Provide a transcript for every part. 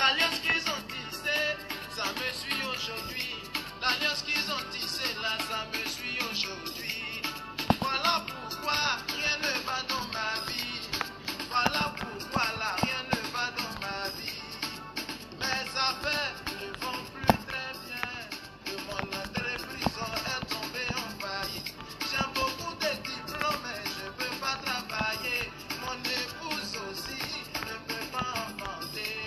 L'alliance qu'ils ont tissée, ça me suit aujourd'hui. L'alliance qu'ils ont tissée là, ça me suit aujourd'hui. Voilà pourquoi rien ne va dans ma vie. Voilà pourquoi là, rien ne va dans ma vie. Mes affaires ne vont plus très bien. Que mon entreprise est tombée en faillite. J'ai beaucoup de diplômes mais je ne peux pas travailler. Mon épouse aussi ne peut pas enfanter.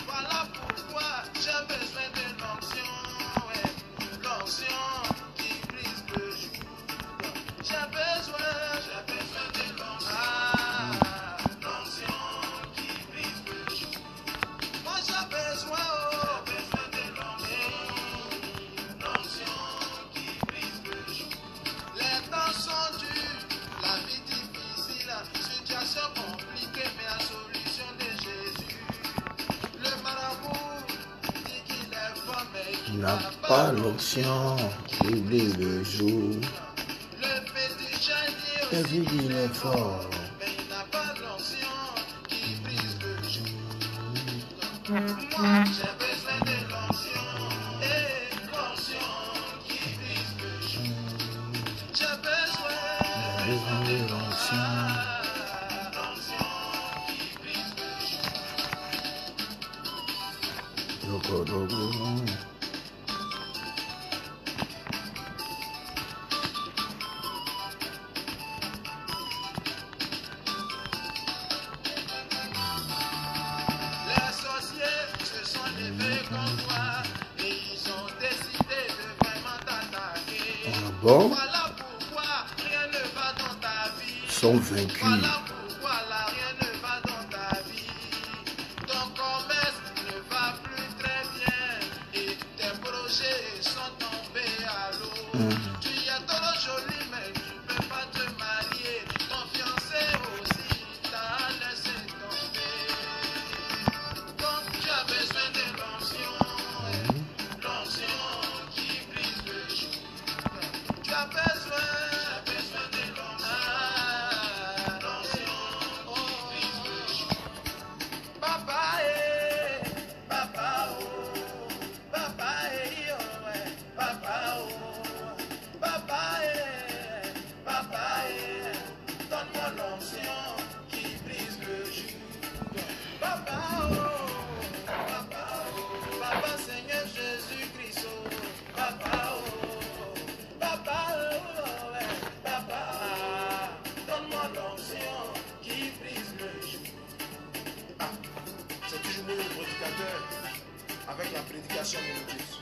Voilà pourquoi j'ai besoin de l'onction, ouais, l'onction qui brise le jour. J'ai besoin de l'onction, l'onction qui brise le jour. Moi j'ai besoin de l'onction qui brise le jour. Les temps sont durs, la vie difficile, situation compliquée, mais la solution de Jésus. Le marabout dit qu'il est fort, mais il n'a pas l'onction qui brise le jour. Le féticheur dit aussi qu'il est fort, mais il n'a pas l'onction qui brise le jour. Moi j'ai besoin de l'onction, et l'onction qui brise le jour. J'ai besoin de l'onction, l'onction qui brise le jour. Les sorciers se sont levés contre toi et ils ont décidé de vraiment t'attaquer. Bon, Voilà pourquoi rien ne va dans ta vie. sont vaincus. Voilà pourquoi là rien ne va dans ta vie. Ton commerce ne va plus très bien et tes projets sont tombés à l'eau. Tu es trop joli mais tu ne peux pas te marier. Ton fiancé aussi t'a laissé tomber. Donc tu as besoin de l'onction, l'onction qui brise le jour. Tu as besoin de l'onction qui brise le jour. Papa papa oh, papa oh, ouais, papa oh, papa papa donne-moi l'onction qui brise le jour. Papa oh, papa Seigneur Jésus-Christ oh, papa oh, ouais, papa, donne-moi l'onction qui brise le jour. Ah, c'est toujours mieux le prédicateur avec la prédication mélodieuse.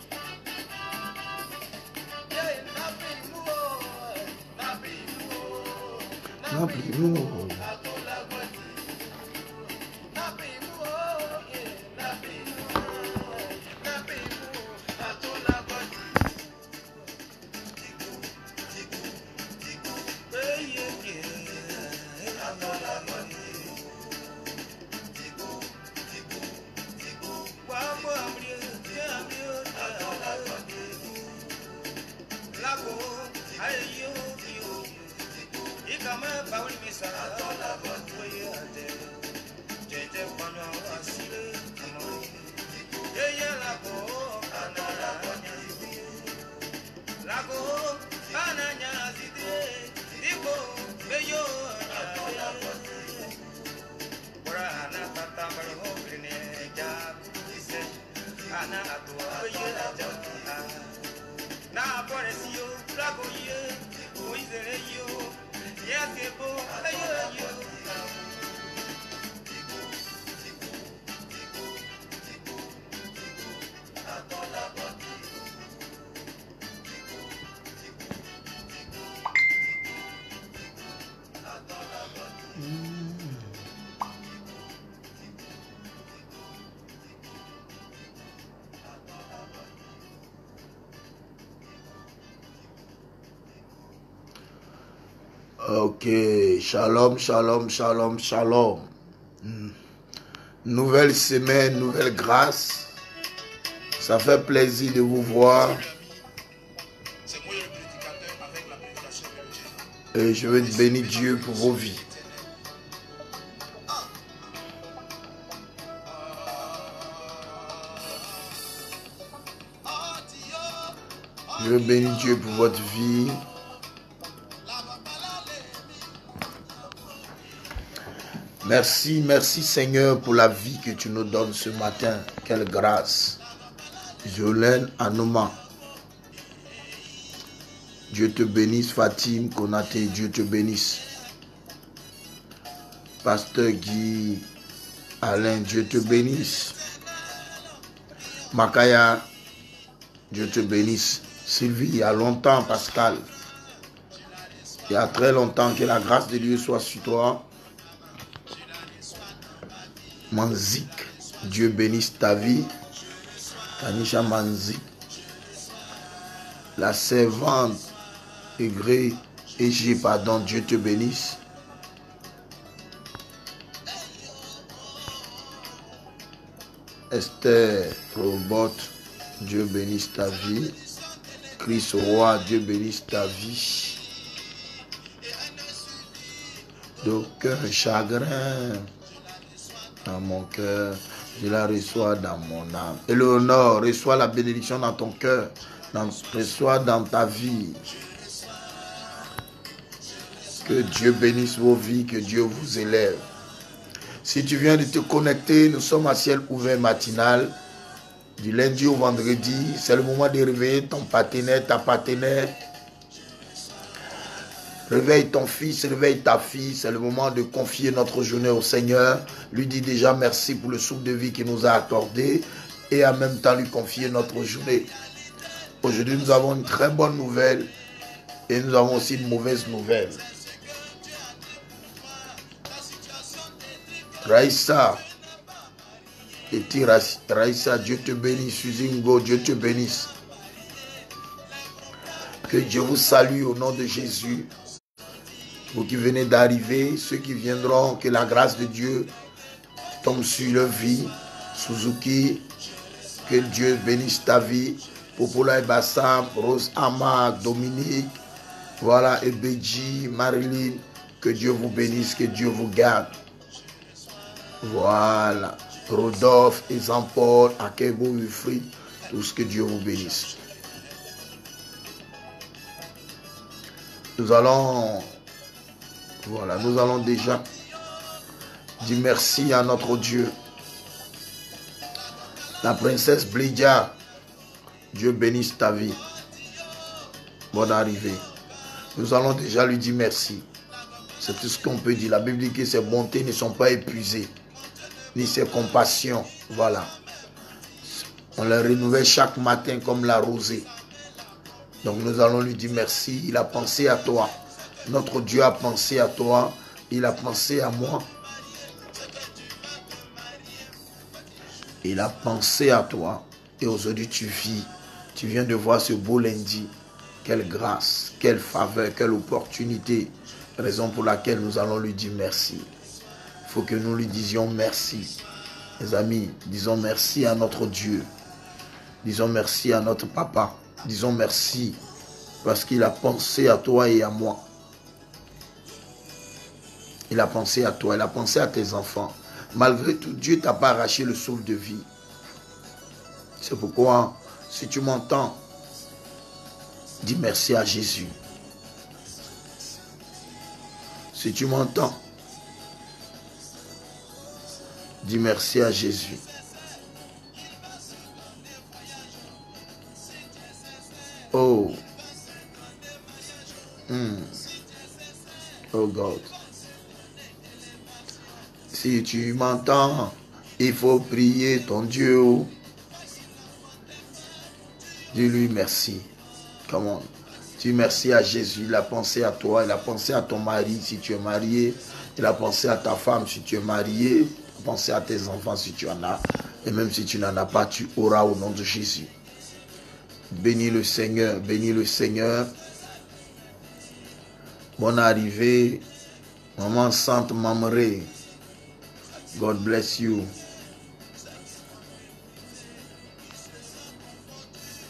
Ok, shalom, shalom, shalom, shalom. Nouvelle semaine, nouvelle grâce. Ça fait plaisir de vous voir. Et je veux bénir Dieu pour vos vies. Je bénis Dieu pour votre vie. Merci, merci Seigneur pour la vie que tu nous donnes ce matin. Quelle grâce. Jolène Anouma. Dieu te bénisse. Fatim Konaté, Dieu te bénisse. Pasteur Guy Alain, Dieu te bénisse. Makaya, Dieu te bénisse. Sylvie, il y a longtemps, Pascal. Il y a très longtemps, que la grâce de Dieu soit sur toi. Manzik, Dieu bénisse ta vie. Tanisha Manzik. La servante Egré Égé, pardon, Dieu te bénisse. Esther Robot, Dieu bénisse ta vie. Chris Roy, Dieu bénisse ta vie. D'aucun chagrin dans mon cœur, je la reçois dans mon âme. Éléonore, reçois la bénédiction dans ton cœur, reçois dans ta vie. Que Dieu bénisse vos vies, que Dieu vous élève. Si tu viens de te connecter, nous sommes à ciel ouvert matinal. Du lundi au vendredi, c'est le moment de réveiller ton partenaire, ta partenaire. Réveille ton fils, réveille ta fille. C'est le moment de confier notre journée au Seigneur. Lui dire déjà merci pour le souffle de vie qu'il nous a accordé. Et en même temps lui confier notre journée. Aujourd'hui, nous avons une très bonne nouvelle. Et nous avons aussi une mauvaise nouvelle. Raïssa, Raïssa, Dieu te bénisse. Suzingo, Dieu te bénisse. Que Dieu vous salue au nom de Jésus. Vous qui venez d'arriver, ceux qui viendront, que la grâce de Dieu tombe sur leur vie. Suzuki, que Dieu bénisse ta vie. Popola Bassam, Rose Amak, Dominique, voilà, Ebeji, Marilyn, que Dieu vous bénisse, que Dieu vous garde. Voilà, Rodolphe et Jean-Paul, Akebo, Wilfried, tous que Dieu vous bénisse. Nous allons déjà dire merci à notre Dieu. La princesse Blidia, Dieu bénisse ta vie. Bonne arrivée. Nous allons déjà lui dire merci. C'est tout ce qu'on peut dire. La Bible dit que ses bontés ne sont pas épuisées, ni ses compassions. Voilà. On les renouvelle chaque matin comme la rosée. Donc nous allons lui dire merci. Il a pensé à toi. Notre Dieu a pensé à toi. Il a pensé à moi. Il a pensé à toi. Et aujourd'hui tu vis. Tu viens de voir ce beau lundi. Quelle grâce, quelle faveur, quelle opportunité. Raison pour laquelle nous allons lui dire merci. Il faut que nous lui disions merci. Les amis, disons merci à notre Dieu. Disons merci à notre papa. Disons merci parce qu'il a pensé à toi et à moi. Il a pensé à toi, il a pensé à tes enfants. Malgré tout, Dieu ne t'a pas arraché le souffle de vie. C'est pourquoi, si tu m'entends, dis merci à Jésus. Si tu m'entends, dis merci à Jésus. Oh. Oh God. Si tu m'entends, il faut prier ton Dieu. Dis-lui merci. Come on. Dis merci à Jésus. Il a pensé à toi. Il a pensé à ton mari si tu es marié. Il a pensé à ta femme si tu es marié. Il a pensé à tes enfants si tu en as. Et même si tu n'en as pas, tu auras au nom de Jésus. Bénis le Seigneur. Bénis le Seigneur. Bonne arrivée. Maman Sainte Mamré. God bless you.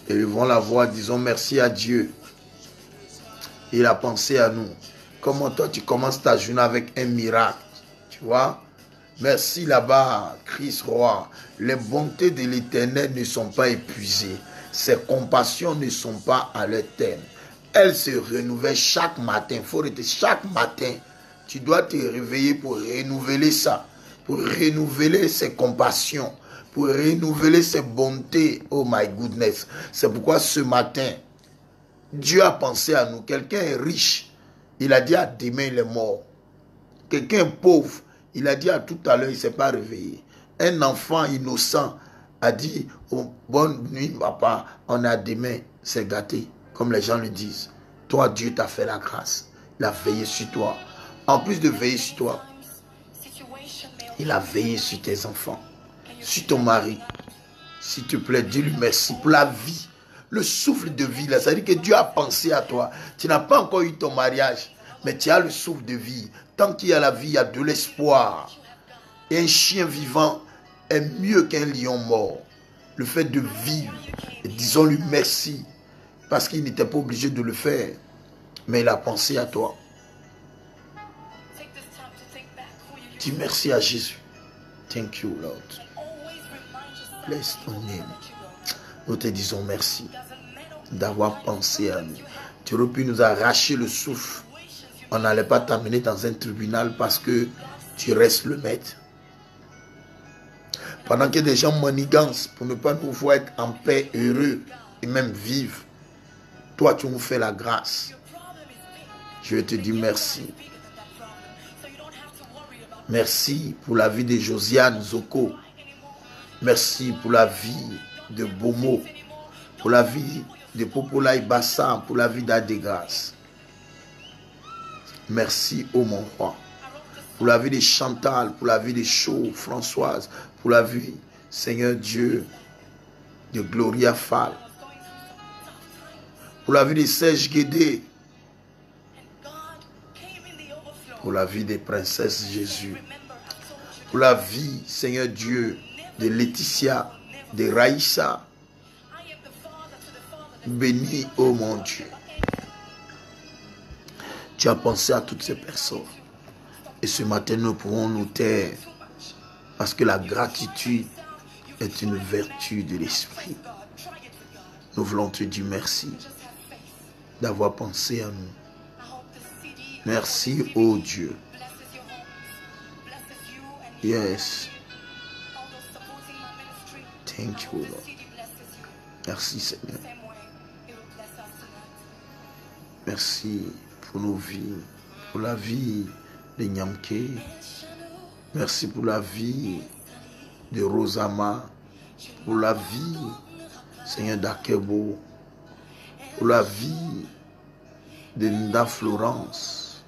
Élevons la voix, disons merci à Dieu. Il a pensé à nous. Comment toi tu commences ta journée avec un miracle, tu vois? Merci là-bas, Chris Roy. Les bontés de l'Éternel ne sont pas épuisées. Ses compassions ne sont pas à leur terme. Elles se renouvellent chaque matin. Chaque matin, tu dois te réveiller pour renouveler ça. Pour renouveler ses compassions. Pour renouveler ses bontés. Oh my goodness. C'est pourquoi ce matin, Dieu a pensé à nous. Quelqu'un est riche. Il a dit à demain, il est mort. Quelqu'un est pauvre. Il a dit à tout à l'heure, il ne s'est pas réveillé. Un enfant innocent a dit, oh, bonne nuit papa, on a demain, c'est gâté. Comme les gens le disent. Toi, Dieu t'a fait la grâce. Il a veillé sur toi. En plus de veiller sur toi, il a veillé sur tes enfants, sur ton mari. S'il te plaît, dis-lui merci pour la vie. Le souffle de vie, là, ça veut dire que Dieu a pensé à toi. Tu n'as pas encore eu ton mariage, mais tu as le souffle de vie. Tant qu'il y a la vie, il y a de l'espoir. Et un chien vivant est mieux qu'un lion mort. Le fait de vivre, disons-lui merci, parce qu'il n'était pas obligé de le faire, mais il a pensé à toi. Dis merci à Jésus. Thank you, Lord. Bless ton name. Nous te disons merci d'avoir pensé à nous. Tu aurais pu nous arracher le souffle. On n'allait pas t'amener dans un tribunal parce que tu restes le maître. Pendant que des gens manigancent pour ne pas nous voir être en paix, heureux et même vivre, toi tu nous fais la grâce. Je te dis merci. Merci pour la vie de Josiane Zoko. Merci pour la vie de Bomo. Pour la vie de Popolaï Bassan. Pour la vie d'Adegras. Merci, ô mon roi. Pour la vie de Chantal. Pour la vie de Chou, Françoise. Pour la vie, Seigneur Dieu, de Gloria Fall. Pour la vie de Serge Guédé. Pour la vie des princesses Jésus. Pour la vie, Seigneur Dieu, de Laetitia, de Raïssa. Bénis, ô mon Dieu. Tu as pensé à toutes ces personnes. Et ce matin, nous pouvons nous taire. Parce que la gratitude est une vertu de l'esprit. Nous voulons te dire merci d'avoir pensé à nous. Merci, ô Dieu. Yes. Thank you, Lord. Merci, Seigneur. Merci pour nos vies, pour la vie de Nyamke. Merci pour la vie de Rosama, pour la vie, Seigneur d'Akebo, pour la vie de Nda Florence,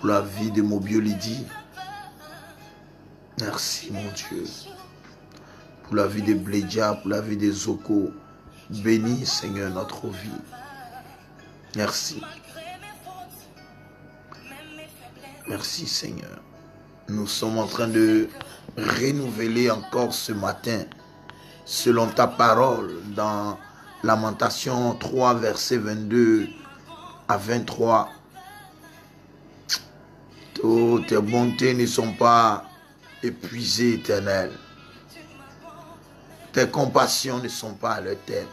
pour la vie de Mobio Lydie. Merci, mon Dieu. Pour la vie de Blédia, pour la vie de Zoko. Bénis, Seigneur, notre vie. Merci. Merci, Seigneur. Nous sommes en train de renouveler encore ce matin, selon ta parole, dans Lamentation 3, versets 22 à 23. Oh, tes bontés ne sont pas épuisées, Éternel. Tes compassions ne sont pas à leur terme.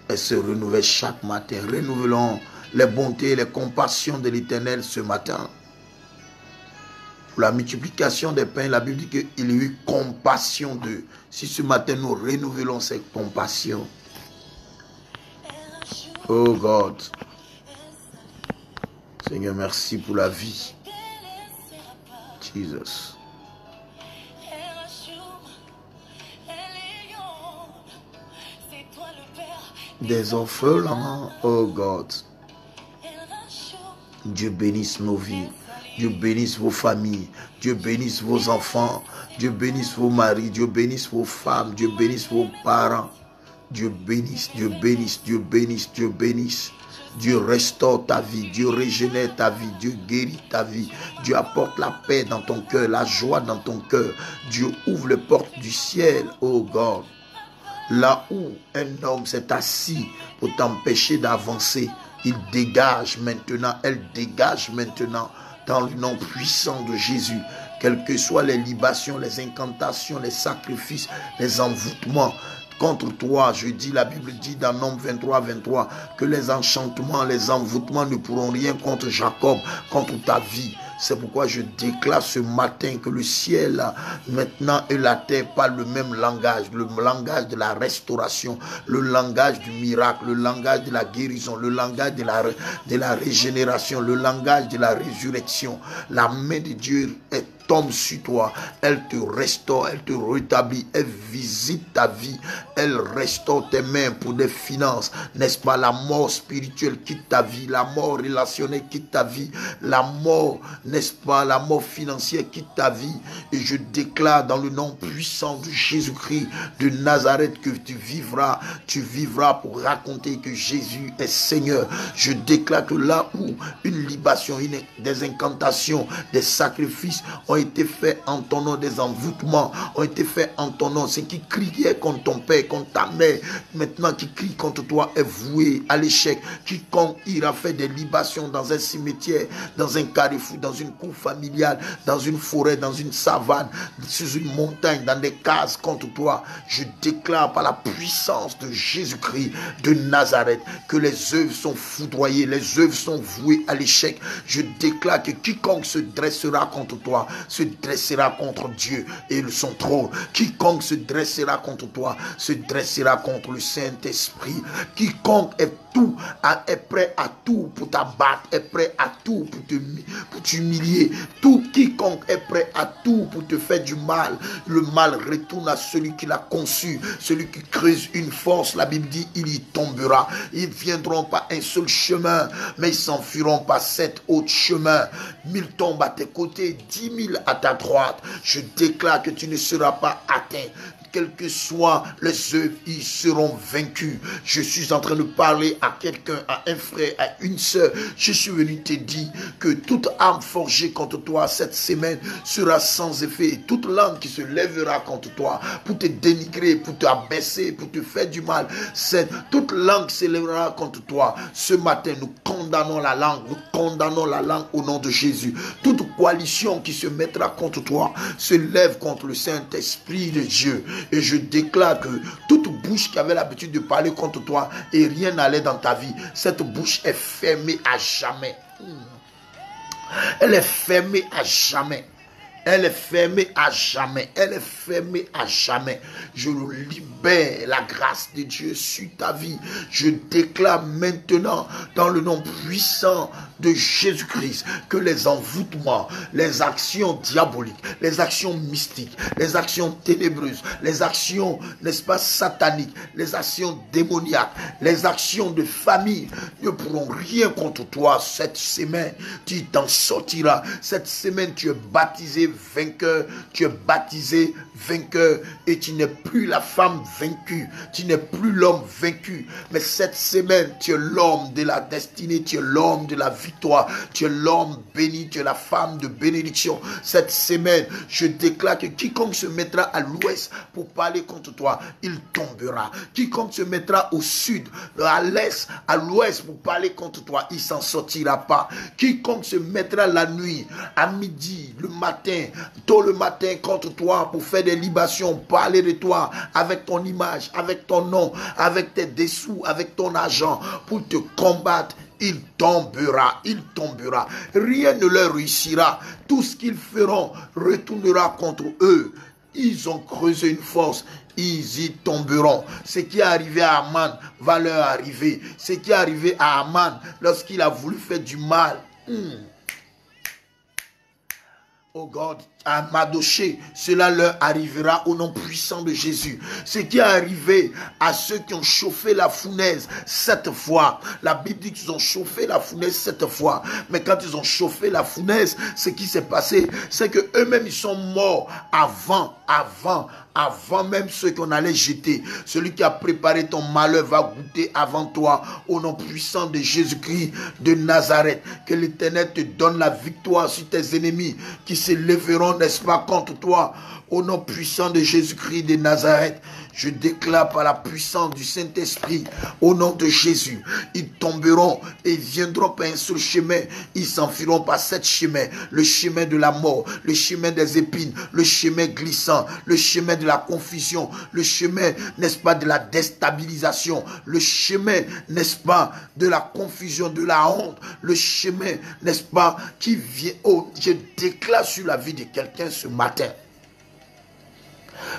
Elles se renouvellent chaque matin. Renouvelons les bontés et les compassions de l'Éternel ce matin. Pour la multiplication des pains, la Bible dit qu'il y a eu compassion d'eux. Si ce matin nous renouvelons cette compassion. Oh God. Seigneur, merci pour la vie. Jesus. Des orphelins, oh God. Dieu bénisse nos vies. Dieu bénisse vos familles. Dieu bénisse vos enfants. Dieu bénisse vos maris. Dieu bénisse vos femmes. Dieu bénisse vos parents. Dieu bénisse, Dieu bénisse, Dieu bénisse, Dieu bénisse. Dieu restaure ta vie. Dieu régénère ta vie. Dieu guérit ta vie. Dieu apporte la paix dans ton cœur, la joie dans ton cœur. Dieu ouvre les portes du ciel, oh God. Là où un homme s'est assis pour t'empêcher d'avancer, il dégage maintenant, elle dégage maintenant dans le nom puissant de Jésus. quelles que soient les libations, les incantations, les sacrifices, les envoûtements contre toi. Je dis, la Bible dit dans Nombre 23, 23, que les enchantements, les envoûtements ne pourront rien contre Jacob, contre ta vie. C'est pourquoi je déclare ce matin que le ciel maintenant et la terre parlent le même langage, le langage de la restauration, le langage du miracle, le langage de la guérison, le langage de la régénération, le langage de la résurrection. La main de Dieu tombe sur toi, elle te restaure, elle te rétablit, elle visite ta vie, elle restaure tes mains pour des finances, n'est-ce pas? La mort spirituelle quitte ta vie, la mort relationnelle quitte ta vie, la mort, n'est-ce pas, la mort financière quitte ta vie. Et je déclare dans le nom puissant de Jésus-Christ de Nazareth que tu vivras pour raconter que Jésus est Seigneur. Je déclare que là où une libation, des incantations, des sacrifices ont été faits en ton nom, des envoûtements ont été faits en ton nom, ceux qui criaient contre ton père, contre ta mère, maintenant qui crient contre toi est voué à l'échec. Quiconque ira faire des libations dans un cimetière, dans un carrefour, dans une cour familiale, dans une forêt, dans une savane, sur une montagne, dans des cases contre toi, je déclare par la puissance de Jésus-Christ de Nazareth que les œuvres sont foudroyées, les œuvres sont vouées à l'échec. Je déclare que quiconque se dressera contre toi se dressera contre Dieu et son trône. Quiconque se dressera contre toi se dressera contre le Saint-Esprit. Quiconque est prêt à tout pour t'abattre, est prêt à tout pour t'humilier. Quiconque est prêt à tout pour te faire du mal, le mal retourne à celui qui l'a conçu. Celui qui creuse une force, la Bible dit, il y tombera. Ils ne viendront pas un seul chemin, mais ils s'enfuiront par 7 autres chemins. 1000 tombent à tes côtés, 10 000 à ta droite. Je déclare que tu ne seras pas atteint. Quelles que soient les œuvres, ils seront vaincus. Je suis en train de parler à quelqu'un, à un frère, à une sœur. Je suis venu te dire que toute arme forgée contre toi cette semaine sera sans effet. Toute langue qui se lèvera contre toi pour te dénigrer, pour t'abaisser, pour te faire du mal, toute langue se lèvera contre toi. Ce matin, nous condamnons la langue. Nous condamnons la langue au nom de Jésus. Toute coalition qui se mettra contre toi se lève contre le Saint-Esprit de Dieu. Et je déclare que toute bouche qui avait l'habitude de parler contre toi et rien n'allait dans ta vie, cette bouche est fermée à jamais. Elle est fermée à jamais. Elle est fermée à jamais. Elle est fermée à jamais. Je libère la grâce de Dieu sur ta vie. Je déclare maintenant dans le nom puissant de Jésus-Christ que les envoûtements, les actions diaboliques, les actions mystiques, les actions ténébreuses, les actions, n'est-ce pas, sataniques, les actions démoniaques, les actions de famille ne pourront rien contre toi cette semaine. Tu t'en sortiras. Cette semaine, tu es baptisé vainqueur, tu es baptisé vainqueur et tu n'es plus la femme vaincue, tu n'es plus l'homme vaincu, mais cette semaine tu es l'homme de la destinée, tu es l'homme de la victoire, tu es l'homme béni, tu es la femme de bénédiction. Cette semaine, je déclare que quiconque se mettra à l'ouest pour parler contre toi, il tombera. Quiconque se mettra au sud, à l'est, à l'ouest pour parler contre toi, il s'en sortira pas. Quiconque se mettra la nuit, à midi, le matin, tôt le matin contre toi pour faire des libations, parler de toi avec ton image, avec ton nom, avec tes dessous, avec ton argent pour te combattre, il tombera, il tombera. Rien ne leur réussira. Tout ce qu'ils feront retournera contre eux. Ils ont creusé une force, ils y tomberont. Ce qui est arrivé à Aman va leur arriver. Ce qui est arrivé à Aman lorsqu'il a voulu faire du mal. Oh God, à Madoché, cela leur arrivera au nom puissant de Jésus. Ce qui est arrivé à ceux qui ont chauffé la fournaise 7 fois. La Bible dit qu'ils ont chauffé la fournaise 7 fois. Mais quand ils ont chauffé la fournaise, ce qui s'est passé, c'est que eux-mêmes ils sont morts avant même ceux qu'on allait jeter. Celui qui a préparé ton malheur va goûter avant toi au nom puissant de Jésus-Christ de Nazareth. Que l'Éternel te donne la victoire sur tes ennemis qui se lèveront tomberont, n'est-ce pas, contre toi. Au nom puissant de Jésus-Christ de Nazareth, je déclare par la puissance du Saint-Esprit, au nom de Jésus, ils tomberont et viendront par un seul chemin. Ils s'enfuiront par sept chemins. Le chemin de la mort, le chemin des épines, le chemin glissant, le chemin de la confusion, le chemin, n'est-ce pas, de la déstabilisation, le chemin, n'est-ce pas, de la confusion, de la honte, le chemin, n'est-ce pas, qui vient. Oh, je déclare sur la vie de quelqu'un ce matin.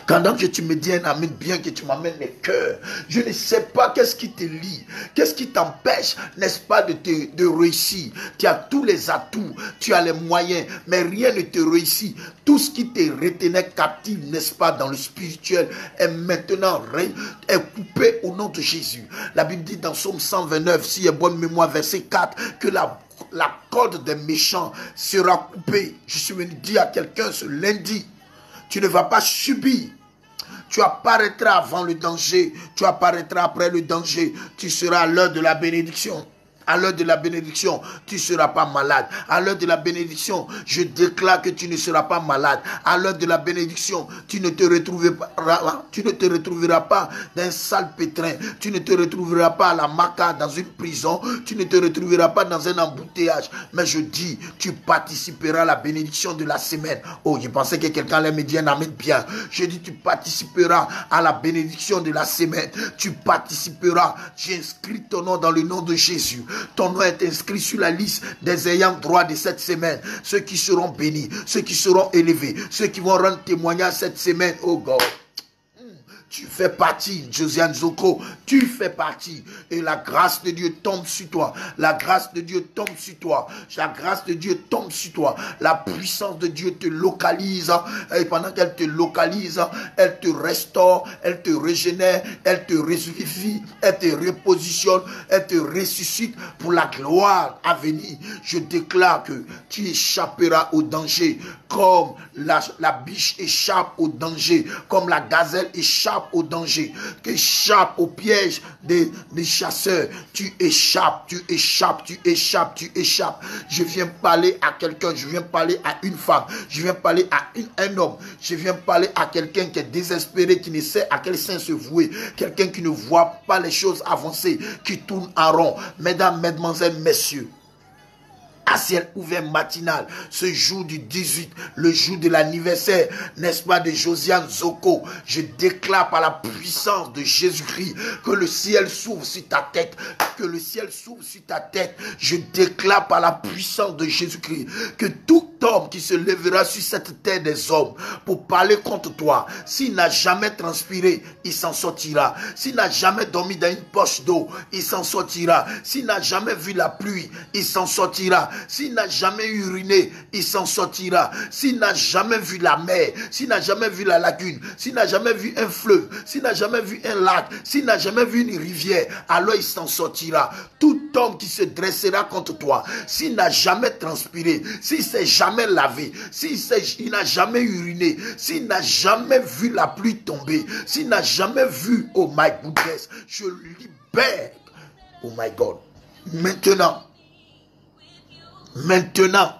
Pendant que tu me dis un amen, bien que tu m'amènes le cœur, je ne sais pas qu'est-ce qui te lie, qu'est-ce qui t'empêche, n'est-ce pas, de réussir. Tu as tous les atouts, tu as les moyens, mais rien ne te réussit. Tout ce qui te retenait captif, n'est-ce pas, dans le spirituel, est maintenant est coupé au nom de Jésus. La Bible dit dans Psaume 129, si est bonne mémoire, verset 4, que la corde des méchants sera coupée. Je suis venu dire à quelqu'un ce lundi, tu ne vas pas subir. Tu apparaîtras avant le danger. Tu apparaîtras après le danger. Tu seras à l'heure de la bénédiction. À l'heure de la bénédiction, tu ne seras pas malade. À l'heure de la bénédiction, je déclare que tu ne seras pas malade. À l'heure de la bénédiction, tu ne te retrouveras pas dans un sale pétrin. Tu ne te retrouveras pas à la maca dans une prison. Tu ne te retrouveras pas dans un embouteillage. Mais je dis, tu participeras à la bénédiction de la semaine. Oh, je pensais que quelqu'un allait me dire un amen bien. Je dis, tu participeras à la bénédiction de la semaine. Tu participeras. J'inscris ton nom dans le nom de Jésus. Ton nom est inscrit sur la liste des ayants droit de cette semaine. Ceux qui seront bénis, ceux qui seront élevés, ceux qui vont rendre témoignage cette semaine. Oh God. Tu fais partie, Josiane Zoko, tu fais partie. Et la grâce de Dieu tombe sur toi. La grâce de Dieu tombe sur toi. La grâce de Dieu tombe sur toi. La puissance de Dieu te localise. Et pendant qu'elle te localise, elle te restaure, elle te régénère, elle te revivifie, elle te repositionne, elle te ressuscite pour la gloire à venir. Je déclare que tu échapperas au danger comme la biche échappe au danger, comme la gazelle échappe au danger, qui échappe au piège des chasseurs. Tu échappes, tu échappes, tu échappes, tu échappes. Je viens parler à quelqu'un, je viens parler à une femme, je viens parler à un homme, je viens parler à quelqu'un qui est désespéré, qui ne sait à quel sens se vouer, quelqu'un qui ne voit pas les choses avancer, qui tourne en rond. Mesdames, mesdemoiselles, messieurs, à ciel ouvert matinal, ce jour du 18, le jour de l'anniversaire, n'est-ce pas, de Josiane Zoko, je déclare par la puissance de Jésus-Christ que le ciel s'ouvre sur ta tête, que le ciel s'ouvre sur ta tête. Je déclare par la puissance de Jésus-Christ que tout homme qui se lèvera sur cette terre des hommes pour parler contre toi, s'il n'a jamais transpiré, il s'en sortira. S'il n'a jamais dormi dans une poche d'eau, il s'en sortira. S'il n'a jamais vu la pluie, il s'en sortira. S'il n'a jamais uriné, il s'en sortira. S'il n'a jamais vu la mer, s'il n'a jamais vu la lagune, s'il n'a jamais vu un fleuve, s'il n'a jamais vu un lac, s'il n'a jamais vu une rivière, alors il s'en sortira. Tout homme qui se dressera contre toi, s'il n'a jamais transpiré, s'il s'est jamais lavé, s'il n'a jamais uriné, s'il n'a jamais vu la pluie tomber, s'il n'a jamais vu, oh my goodness, je libère, oh my God, Maintenant,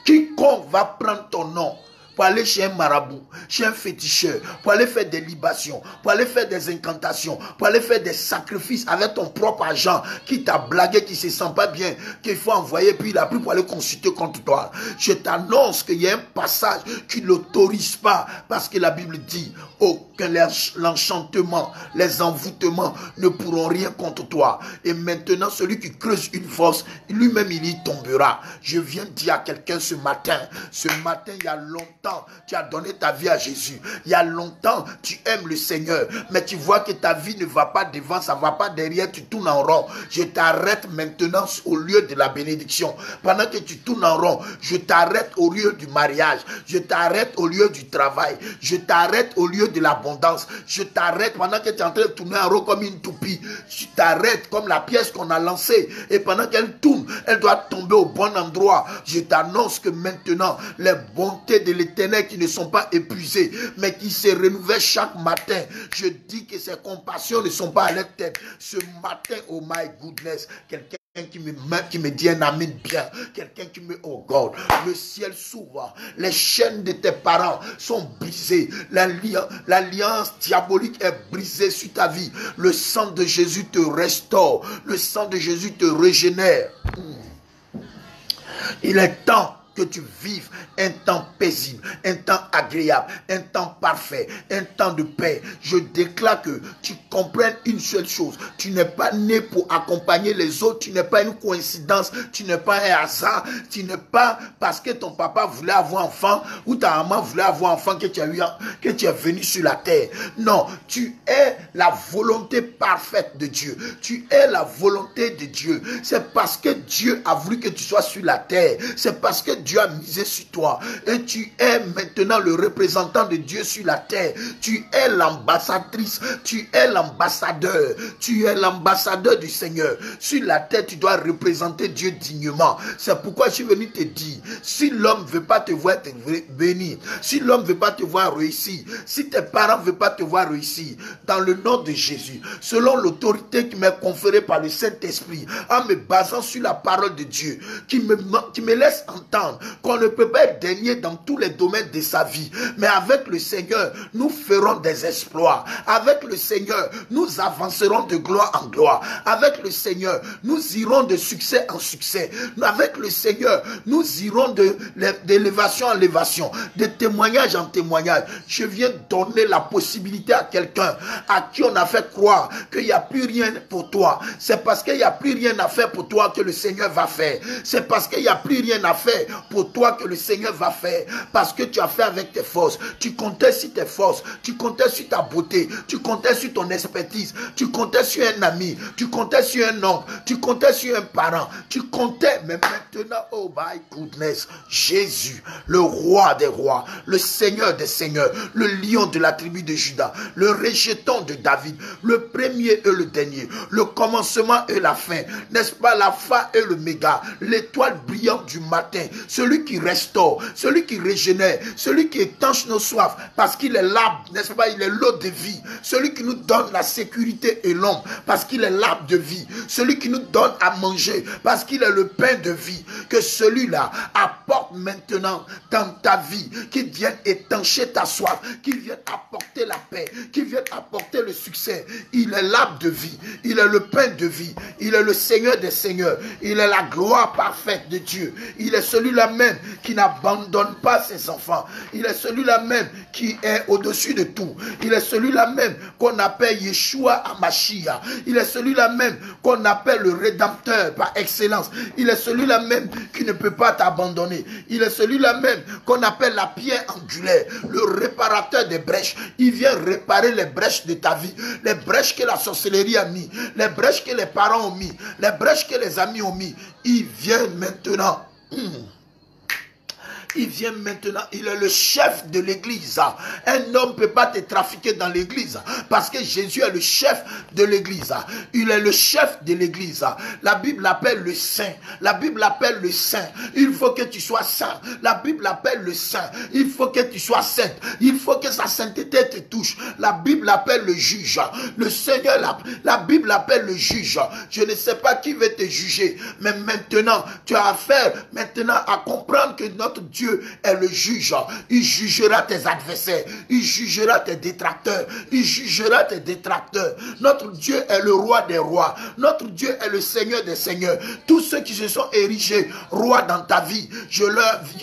quiconque va prendre ton nom pour aller chez un marabout, chez un féticheur, pour aller faire des libations, pour aller faire des incantations, pour aller faire des sacrifices avec ton propre argent, qui t'a blagué, qui ne se sent pas bien, qu'il faut envoyer, puis il a pris pour aller consulter contre toi. Je t'annonce qu'il y a un passage qui ne l'autorise pas, parce que la Bible dit, aucun l'enchantement, les envoûtements ne pourront rien contre toi. Et maintenant, celui qui creuse une fosse, lui-même il y tombera. Je viens dire à quelqu'un ce matin, il y a longtemps, tu as donné ta vie à Jésus. Il y a longtemps, tu aimes le Seigneur, mais tu vois que ta vie ne va pas devant, ça ne va pas derrière, tu tournes en rond. Je t'arrête maintenant au lieu de la bénédiction. Pendant que tu tournes en rond, je t'arrête au lieu du mariage, je t'arrête au lieu du travail, je t'arrête au lieu de l'abondance, je t'arrête pendant que tu es en train de tourner en rond comme une toupie. Je t'arrête comme la pièce qu'on a lancée, et pendant qu'elle tourne, elle doit tomber au bon endroit. Je t'annonce que maintenant, les bontés de l'Éternel qui ne sont pas épuisées, mais qui se renouvellent chaque matin, je dis que ces compassions ne sont pas à leur tête. Ce matin, oh my goodness, quelqu'un qui me dit un amen bien, quelqu'un qui me oh God, le ciel s'ouvre, les chaînes de tes parents sont brisées, l'alliance diabolique est brisée sur ta vie, le sang de Jésus te restaure, le sang de Jésus te régénère. Il est temps que tu vives un temps paisible, un temps agréable, un temps parfait, un temps de paix. Je déclare que tu comprennes une seule chose. Tu n'es pas né pour accompagner les autres. Tu n'es pas une coïncidence. Tu n'es pas un hasard. Tu n'es pas parce que ton papa voulait avoir enfant ou ta maman voulait avoir enfant que tu es venu sur la terre. Non, tu es la volonté parfaite de Dieu. Tu es la volonté de Dieu. C'est parce que Dieu a voulu que tu sois sur la terre. C'est parce que Dieu a misé sur toi et tu es maintenant le représentant de Dieu sur la terre. Tu es l'ambassadrice, tu es l'ambassadeur, tu es l'ambassadeur du Seigneur. Sur la terre, tu dois représenter Dieu dignement. C'est pourquoi je suis venu te dire, si l'homme ne veut pas te voir béni, si l'homme ne veut pas te voir réussir, si tes parents ne veulent pas te voir réussir, dans le nom de Jésus, selon l'autorité qui m'est conférée par le Saint-Esprit, en me basant sur la parole de Dieu, qui me laisse entendre qu'on ne peut pas être dernier dans tous les domaines de sa vie. Mais avec le Seigneur, nous ferons des exploits. Avec le Seigneur, nous avancerons de gloire en gloire. Avec le Seigneur, nous irons de succès en succès. Avec le Seigneur, nous irons d'élévation en élévation, de témoignage en témoignage. Je viens donner la possibilité à quelqu'un à qui on a fait croire qu'il n'y a plus rien pour toi. C'est parce qu'il n'y a plus rien à faire pour toi que le Seigneur va faire. C'est parce qu'il n'y a plus rien à faire pour toi que le Seigneur va faire, parce que tu as fait avec tes forces, tu comptais sur tes forces, tu comptais sur ta beauté, tu comptais sur ton expertise, tu comptais sur un ami, tu comptais sur un oncle, tu comptais sur un parent, tu comptais, mais maintenant, oh my goodness, Jésus, le roi des rois, le Seigneur des seigneurs, le lion de la tribu de Juda, le rejeton de David, le premier et le dernier, le commencement et la fin, n'est-ce pas, l'alpha et l'oméga, l'étoile brillante du matin, celui qui restaure, celui qui régénère, celui qui étanche nos soifs, parce qu'il est l'arbre, n'est-ce pas, il est l'eau de vie, celui qui nous donne la sécurité et l'ombre, parce qu'il est l'arbre de vie, celui qui nous donne à manger, parce qu'il est le pain de vie, que celui-là apporte maintenant dans ta vie, qui vienne étancher ta soif, qui vienne apporter la paix, qui vienne apporter le succès. Il est l'arbre de vie, il est le pain de vie, il est le Seigneur des seigneurs, il est la gloire parfaite de Dieu, il est celui-là même qui n'abandonne pas ses enfants. Il est celui-là même qui est au-dessus de tout. Il est celui-là même qu'on appelle Yeshua Hamashiach. Il est celui-là même qu'on appelle le Rédempteur par excellence. Il est celui-là même qui ne peut pas t'abandonner. Il est celui-là même qu'on appelle la pierre angulaire, le réparateur des brèches. Il vient réparer les brèches de ta vie, les brèches que la sorcellerie a mis, les brèches que les parents ont mis, les brèches que les amis ont mis. Il vient maintenant. Il vient maintenant, il est le chef de l'église. Un homme ne peut pas te trafiquer dans l'église parce que Jésus est le chef de l'église. Il est le chef de l'église. La Bible l'appelle le saint. La Bible l'appelle le saint. Il faut que tu sois saint. La Bible l'appelle le saint. Il faut que tu sois sainte. Il faut que sa sainteté te touche. La Bible l'appelle le juge. Le Seigneur, la Bible l'appelle le juge. Je ne sais pas qui veut te juger, mais maintenant, tu as affaire maintenant à comprendre que notre Dieu est le juge. Il jugera tes adversaires, il jugera tes détracteurs, il jugera tes détracteurs. Notre Dieu est le roi des rois, notre Dieu est le Seigneur des seigneurs. Tous ceux qui se sont érigés rois dans ta vie, je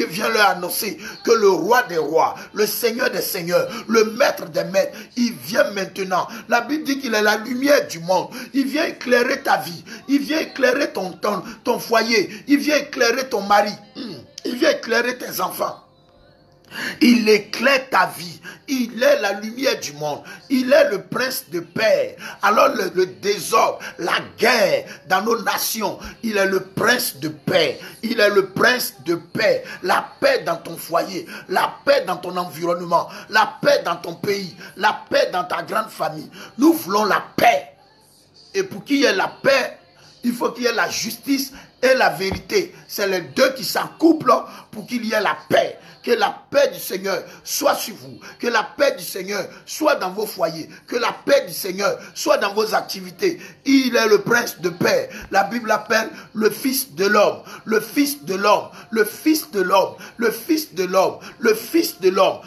viens leur annoncer que le roi des rois, le Seigneur des seigneurs, le maître des maîtres, il vient maintenant. La Bible dit qu'il est la lumière du monde. Il vient éclairer ta vie, il vient éclairer ton foyer, il vient éclairer ton mari. Il vient éclairer tes enfants. Il éclaire ta vie. Il est la lumière du monde. Il est le prince de paix. Alors le désordre, la guerre dans nos nations, il est le prince de paix. Il est le prince de paix. La paix dans ton foyer, la paix dans ton environnement, la paix dans ton pays, la paix dans ta grande famille. Nous voulons la paix. Et pour qu'il y ait la paix, il faut qu'il y ait la justice et la vérité. C'est les deux qui s'accouplent pour qu'il y ait la paix. Que la paix du Seigneur soit sur vous. Que la paix du Seigneur soit dans vos foyers. Que la paix du Seigneur soit dans vos activités. Il est le prince de paix. La Bible l'appelle le Fils de l'homme. Le Fils de l'homme. Le Fils de l'homme. Le Fils de l'homme. Le Fils de l'homme.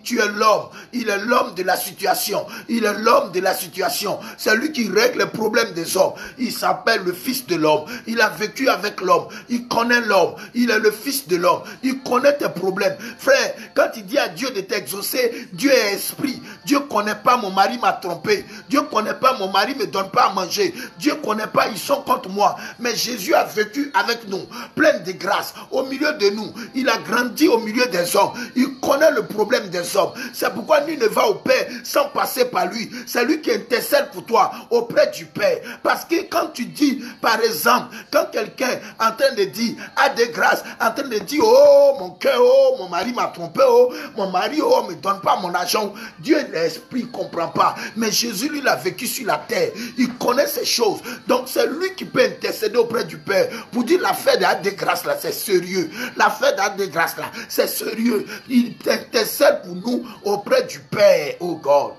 Tu es l'homme. Il est l'homme de la situation. Il est l'homme de la situation. C'est lui qui règle les problèmes des hommes. Il s'appelle le Fils de l'homme. Il a vécu avec l'homme. Il connaît l'homme. Il est le Fils de l'homme. Il connaît tes problèmes. Frère, quand il dit à Dieu de t'exaucer, Dieu est esprit. Dieu ne connaît pas mon mari m'a trompé. Dieu ne connaît pas mon mari me donne pas à manger. Dieu ne connaît pas, ils sont contre moi. Mais Jésus a vécu avec nous, plein de grâce, au milieu de nous. Il a grandi au milieu des hommes. Il connaît le problème des hommes. C'est pourquoi nul ne va au Père sans passer par lui. C'est lui qui intercède pour toi auprès du Père. Parce que quand tu dis, par exemple, quand quelqu'un est en train de dire, a des grâces, en train de dire, oh mon cœur, oh mon mari m'a trompé, oh mon mari, oh me donne pas mon argent. Dieu l'esprit ne comprend pas. Mais Jésus, lui, il a vécu sur la terre. Il connaît ces choses. Donc c'est lui qui peut intercéder auprès du Père pour dire l'affaire des grâces là, c'est sérieux. L'affaire des grâces là, c'est sérieux. Il intercède pour nous auprès du Père, oh God.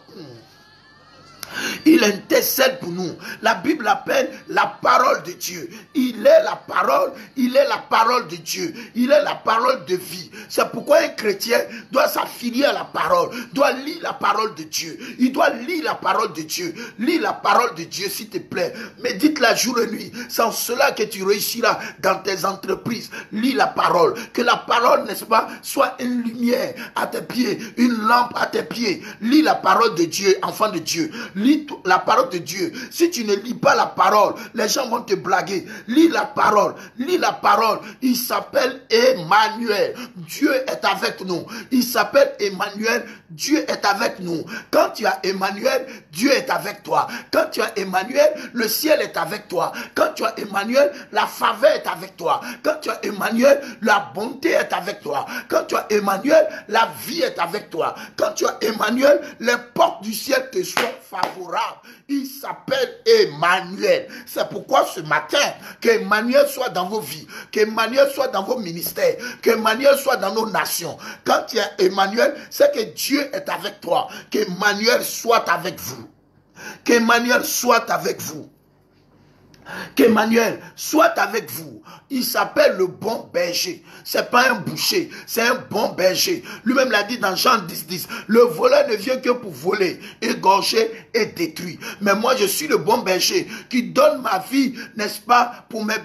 Il intercède pour nous. La Bible appelle la parole de Dieu. Il est la parole de Dieu. Il est la parole de vie. C'est pourquoi un chrétien doit s'affilier à la parole, doit lire la parole de Dieu. Il doit lire la parole de Dieu. Lis la parole de Dieu, s'il te plaît. Médite-la jour et nuit. C'est en cela que tu réussiras dans tes entreprises. Lis la parole. Que la parole, n'est-ce pas, soit une lumière à tes pieds, une lampe à tes pieds. Lis la parole de Dieu, enfant de Dieu. Lis la parole de Dieu. Si tu ne lis pas la parole, les gens vont te blaguer. Lis la parole. Lis la parole. Il s'appelle Emmanuel. Dieu est avec nous. Il s'appelle Emmanuel. Dieu est avec nous. Quand tu as Emmanuel, Dieu est avec toi. Quand tu as Emmanuel, le ciel est avec toi. Quand tu as Emmanuel, la faveur est avec toi. Quand tu as Emmanuel, la bonté est avec toi. Quand tu as Emmanuel, la vie est avec toi. Quand tu as Emmanuel, les portes du ciel te sont favorables. Il s'appelle Emmanuel. C'est pourquoi ce matin, qu'Emmanuel soit dans vos vies, qu'Emmanuel soit dans vos ministères, qu'Emmanuel soit dans nos nations. Quand tu as Emmanuel, c'est que Dieu est avec toi. Qu'Emmanuel soit avec vous. Qu'Emmanuel soit avec vous. Qu'Emmanuel soit avec vous. Il s'appelle le bon berger. C'est pas un boucher, c'est un bon berger. Lui-même l'a dit dans Jean 10:10. Le voleur ne vient que pour voler, égorger et détruire. Mais moi, je suis le bon berger qui donne ma vie, n'est-ce pas, pour mes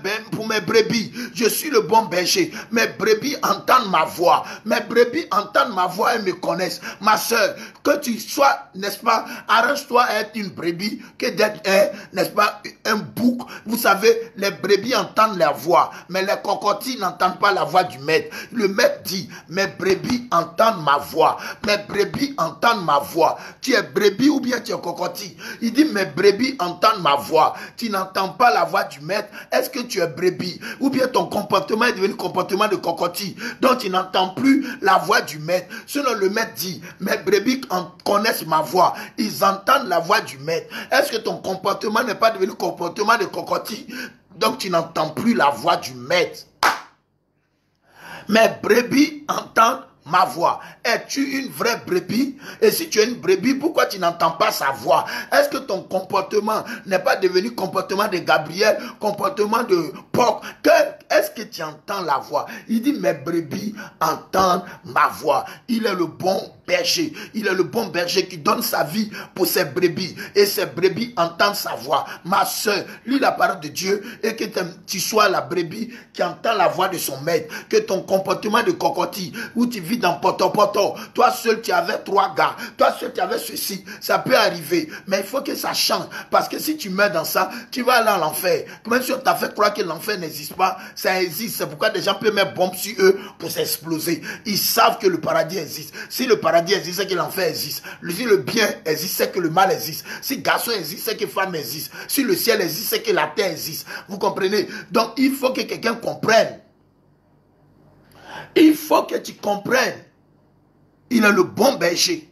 brebis. Je suis le bon berger. Mes brebis entendent ma voix. Mes brebis entendent ma voix et me connaissent. Ma soeur, que tu sois, n'est-ce pas, arrange-toi à être une brebis que d'être n'est-ce pas, un bouc. Vous savez, les brebis entendent la voix, mais les cocotilles n'entendent pas la voix du maître. Le maître dit, mes brebis entendent ma voix. Mes brebis entendent ma voix. Tu es brebis ou bien tu es cocottille? Il dit, mes brebis entendent ma voix. Tu n'entends pas la voix du maître. Est-ce que tu es brebis? Ou bien ton comportement est devenu comportement de cocottille, donc tu n'entends plus la voix du maître. Sinon le maître dit, mes brebis connaissent ma voix. Ils entendent la voix du maître. Est-ce que ton comportement n'est pas devenu comportement de cocottille, donc tu n'entends plus la voix du maître? Mes brebis entendent ma voix. Es-tu une vraie brebis? Et si tu es une brebis, pourquoi tu n'entends pas sa voix? Est-ce que ton comportement n'est pas devenu comportement de Gabriel, comportement de porc? Est-ce que tu entends la voix? Il dit, mes brebis entendent ma voix. Il est le bon berger. Il est le bon berger qui donne sa vie pour ses brebis. Et ses brebis entendent sa voix. Ma soeur, lis la parole de Dieu et que tu sois la brebis qui entend la voix de son maître. Que ton comportement de cocottille, où tu vis dans poto, toi seul tu avais 3 gars, toi seul tu avais ceci, ça peut arriver, mais il faut que ça change, parce que si tu meurs dans ça, tu vas aller à l'enfer. Même si on t'a fait croire que l'enfer n'existe pas, ça existe. C'est pourquoi des gens peuvent mettre bombe sur eux pour s'exploser. Ils savent que le paradis existe. Si le paradis existe, c'est que l'enfer existe. Si le bien existe, c'est que le mal existe. Si garçon existe, c'est que femme existe. Si le ciel existe, c'est que la terre existe. Vous comprenez? Donc il faut que quelqu'un comprenne. Il faut que tu comprennes. Il est le bon berger.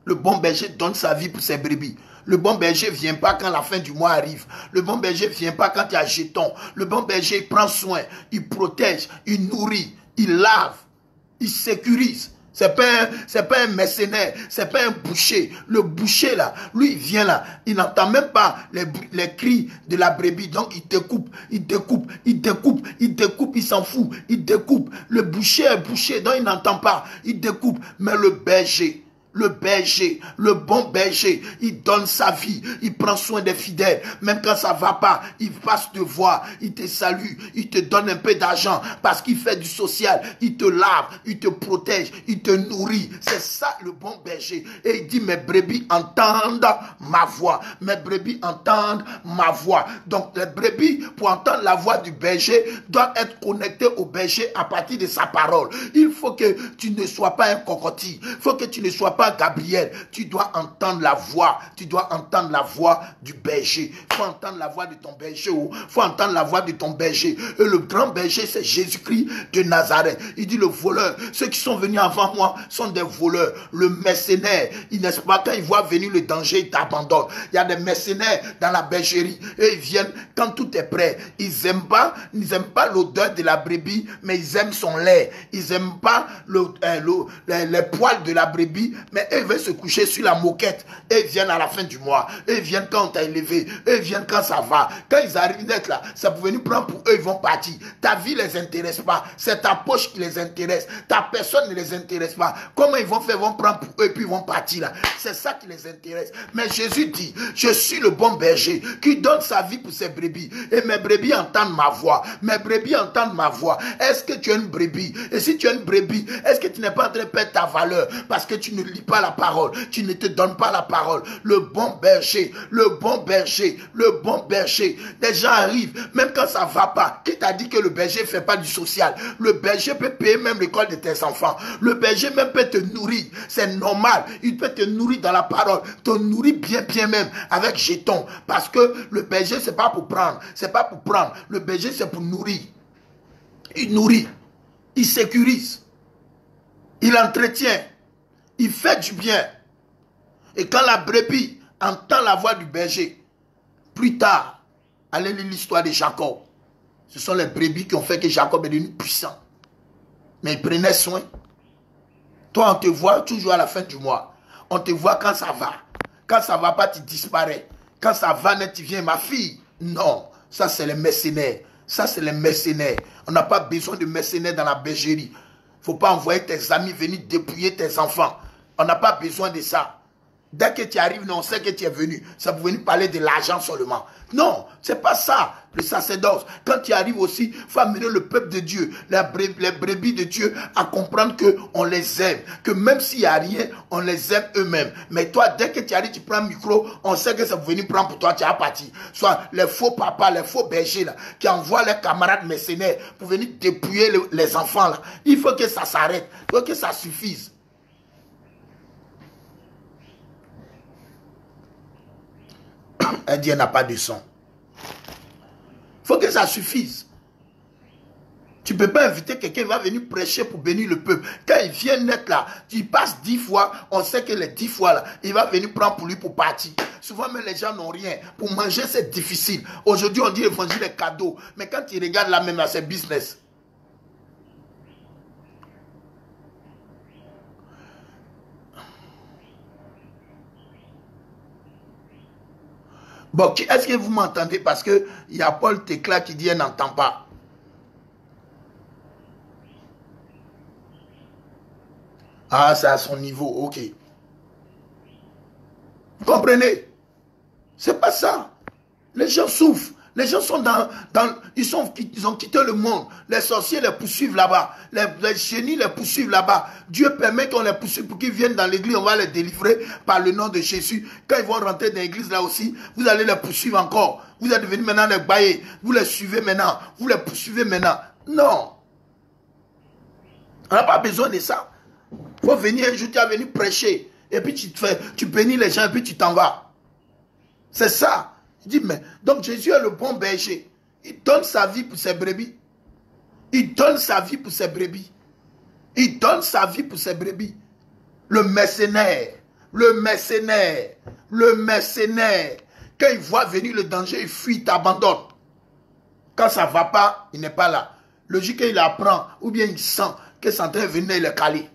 Le bon berger donne sa vie pour ses brebis. Le bon berger ne vient pas quand la fin du mois arrive. Le bon berger ne vient pas quand il y a jeton. Le bon berger, il prend soin, il protège, il nourrit, il lave, il sécurise. C'est pas un mercenaire, c'est pas un boucher. Le boucher là, lui il vient là, il n'entend même pas les cris de la brebis. Donc il découpe, il découpe, il découpe, il découpe, il s'en fout, il découpe. Le boucher est boucher, donc il n'entend pas, il découpe. Mais le berger, le bon berger, il donne sa vie, il prend soin des fidèles, même quand ça va pas, il passe te voir, il te salue, il te donne un peu d'argent, parce qu'il fait du social, il te lave, il te protège, il te nourrit, c'est ça le bon berger. Et il dit, mes brebis entendent ma voix, mes brebis entendent ma voix. Donc les brebis, pour entendre la voix du berger, doivent être connectées au berger à partir de sa parole. Il faut que tu ne sois pas un cocotier, il faut que tu ne sois pas Gabriel, tu dois entendre la voix, tu dois entendre la voix du berger. Il faut entendre la voix de ton berger, il faut entendre la voix de ton berger. Et le grand berger, c'est Jésus-Christ de Nazareth. Il dit, le voleur, ceux qui sont venus avant moi sont des voleurs. Le mercenaire, n'est-ce pas, quand ils voient venir le danger, ils t'abandonnent. Il y a des mercenaires dans la bergerie, et ils viennent quand tout est prêt. Ils n'aiment pas l'odeur de la brebis, mais ils aiment son lait. Ils n'aiment pas les poils de la brebis, mais eux veulent se coucher sur la moquette. Et ils viennent à la fin du mois. Et ils viennent quand on t'a élevé. Et ils viennent quand ça va. Quand ils arrivent d'être là, ça peut venir prendre pour eux, ils vont partir. Ta vie ne les intéresse pas. C'est ta poche qui les intéresse. Ta personne ne les intéresse pas. Comment ils vont faire? Ils vont prendre pour eux et puis ils vont partir là. C'est ça qui les intéresse. Mais Jésus dit, je suis le bon berger qui donne sa vie pour ses brebis. Et mes brebis entendent ma voix. Mes brebis entendent ma voix. Est-ce que tu es une brebis? Et si tu es une brebis, est-ce que tu n'es pas en train de perdre ta valeur parce que tu ne lis pas la parole, tu ne te donnes pas la parole? Le bon berger, le bon berger, le bon berger. Les gens arrivent, même quand ça va pas. Qui t'a dit que le berger ne fait pas du social? Le berger peut payer même l'école de tes enfants. Le berger même peut te nourrir. C'est normal. Il peut te nourrir dans la parole. Te nourrir bien même avec jeton. Parce que le berger, c'est pas pour prendre. C'est pas pour prendre. Le berger, c'est pour nourrir. Il nourrit. Il sécurise. Il entretient. Il fait du bien. Et quand la brebis entend la voix du berger, plus tard, allez lire l'histoire de Jacob. Ce sont les brebis qui ont fait que Jacob est devenu puissant. Mais il prenait soin. Toi, on te voit toujours à la fin du mois. On te voit quand ça va. Quand ça ne va pas, tu disparais. Quand ça va, tu viens, ma fille. Non, ça c'est les mercenaires. Ça c'est les mercenaires. On n'a pas besoin de mercenaires dans la bergerie. Il ne faut pas envoyer tes amis venir dépouiller tes enfants. On n'a pas besoin de ça. Dès que tu arrives, on sait que tu es venu. Ça pour venir parler de l'argent seulement. Non, c'est pas ça, le sacerdoce. Quand tu arrives aussi, il faut amener le peuple de Dieu, les brebis de Dieu, à comprendre qu'on les aime. Que même s'il n'y a rien, on les aime eux-mêmes. Mais toi, dès que tu arrives, tu prends un micro, on sait que ça pour venir prendre pour toi, tu es parti. Soit les faux papas, les faux bergers, là, qui envoient leurs camarades mercenaires pour venir dépouiller les enfants. Là. Il faut que ça s'arrête. Il faut que ça suffise. Elle dit, elle n'a pas de son. Il faut que ça suffise. Tu ne peux pas inviter quelqu'un qui va venir prêcher pour bénir le peuple. Quand il vient naître là, il passe 10 fois, on sait que les 10 fois là, il va venir prendre pour lui pour partir. Souvent même les gens n'ont rien. Pour manger c'est difficile. Aujourd'hui on dit l'évangile est cadeau. Mais quand tu regardes là même là, c'est business. Bon, est-ce que vous m'entendez? Parce qu'il y a Paul Tecla qui dit elle n'entend pas. Ah, c'est à son niveau, ok. Vous comprenez? C'est pas ça. Les gens souffrent. Les gens sont ils ont quitté le monde. Les sorciers les poursuivent là-bas. Les génies les poursuivent là-bas. Dieu permet qu'on les poursuive pour qu'ils viennent dans l'église. On va les délivrer par le nom de Jésus. Quand ils vont rentrer dans l'église là aussi, vous allez les poursuivre encore. Vous êtes devenus maintenant les baillés. Vous les suivez maintenant. Vous les poursuivez maintenant. Non. On n'a pas besoin de ça. Il faut venir un jour, tu vas venir prêcher. Et puis tu bénis les gens et puis tu t'en vas. C'est ça. Il dit, mais donc Jésus est le bon berger. Il donne sa vie pour ses brebis. Il donne sa vie pour ses brebis. Il donne sa vie pour ses brebis. Le mercenaire, Le mercenaire, quand il voit venir le danger, il fuit, il t'abandonne. Quand ça ne va pas, il n'est pas là. Logique, il apprend, ou bien il sent que c'est en train de venir le caler.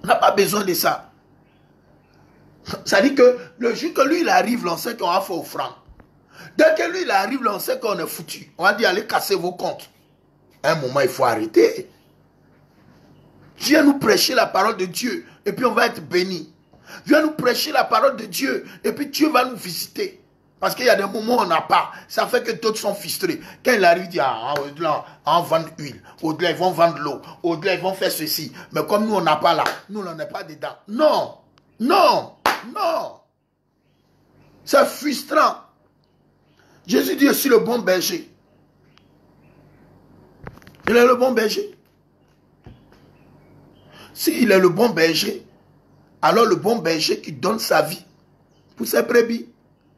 On n'a pas besoin de ça. Ça dit que le jour que lui, il arrive, on sait qu'on va faire offrande. Dès que lui, il arrive, on sait qu'on est foutu. On va dire, allez casser vos comptes. À un moment, il faut arrêter. Viens nous prêcher la parole de Dieu, et puis on va être béni. Viens nous prêcher la parole de Dieu, et puis Dieu va nous visiter. Parce qu'il y a des moments où on n'a pas. Ça fait que d'autres sont frustrés. Quand il arrive, il dit, ah, au-delà, on vend l'huile. Au-delà, ils vont vendre l'eau. Au-delà, ils vont faire ceci. Mais comme nous, on n'a pas là. Nous, on n'est pas dedans. Non. Non. Non. C'est frustrant. Jésus dit aussi le bon berger. Il est le bon berger. S'il est le bon berger, alors le bon berger qui donne sa vie pour ses brebis.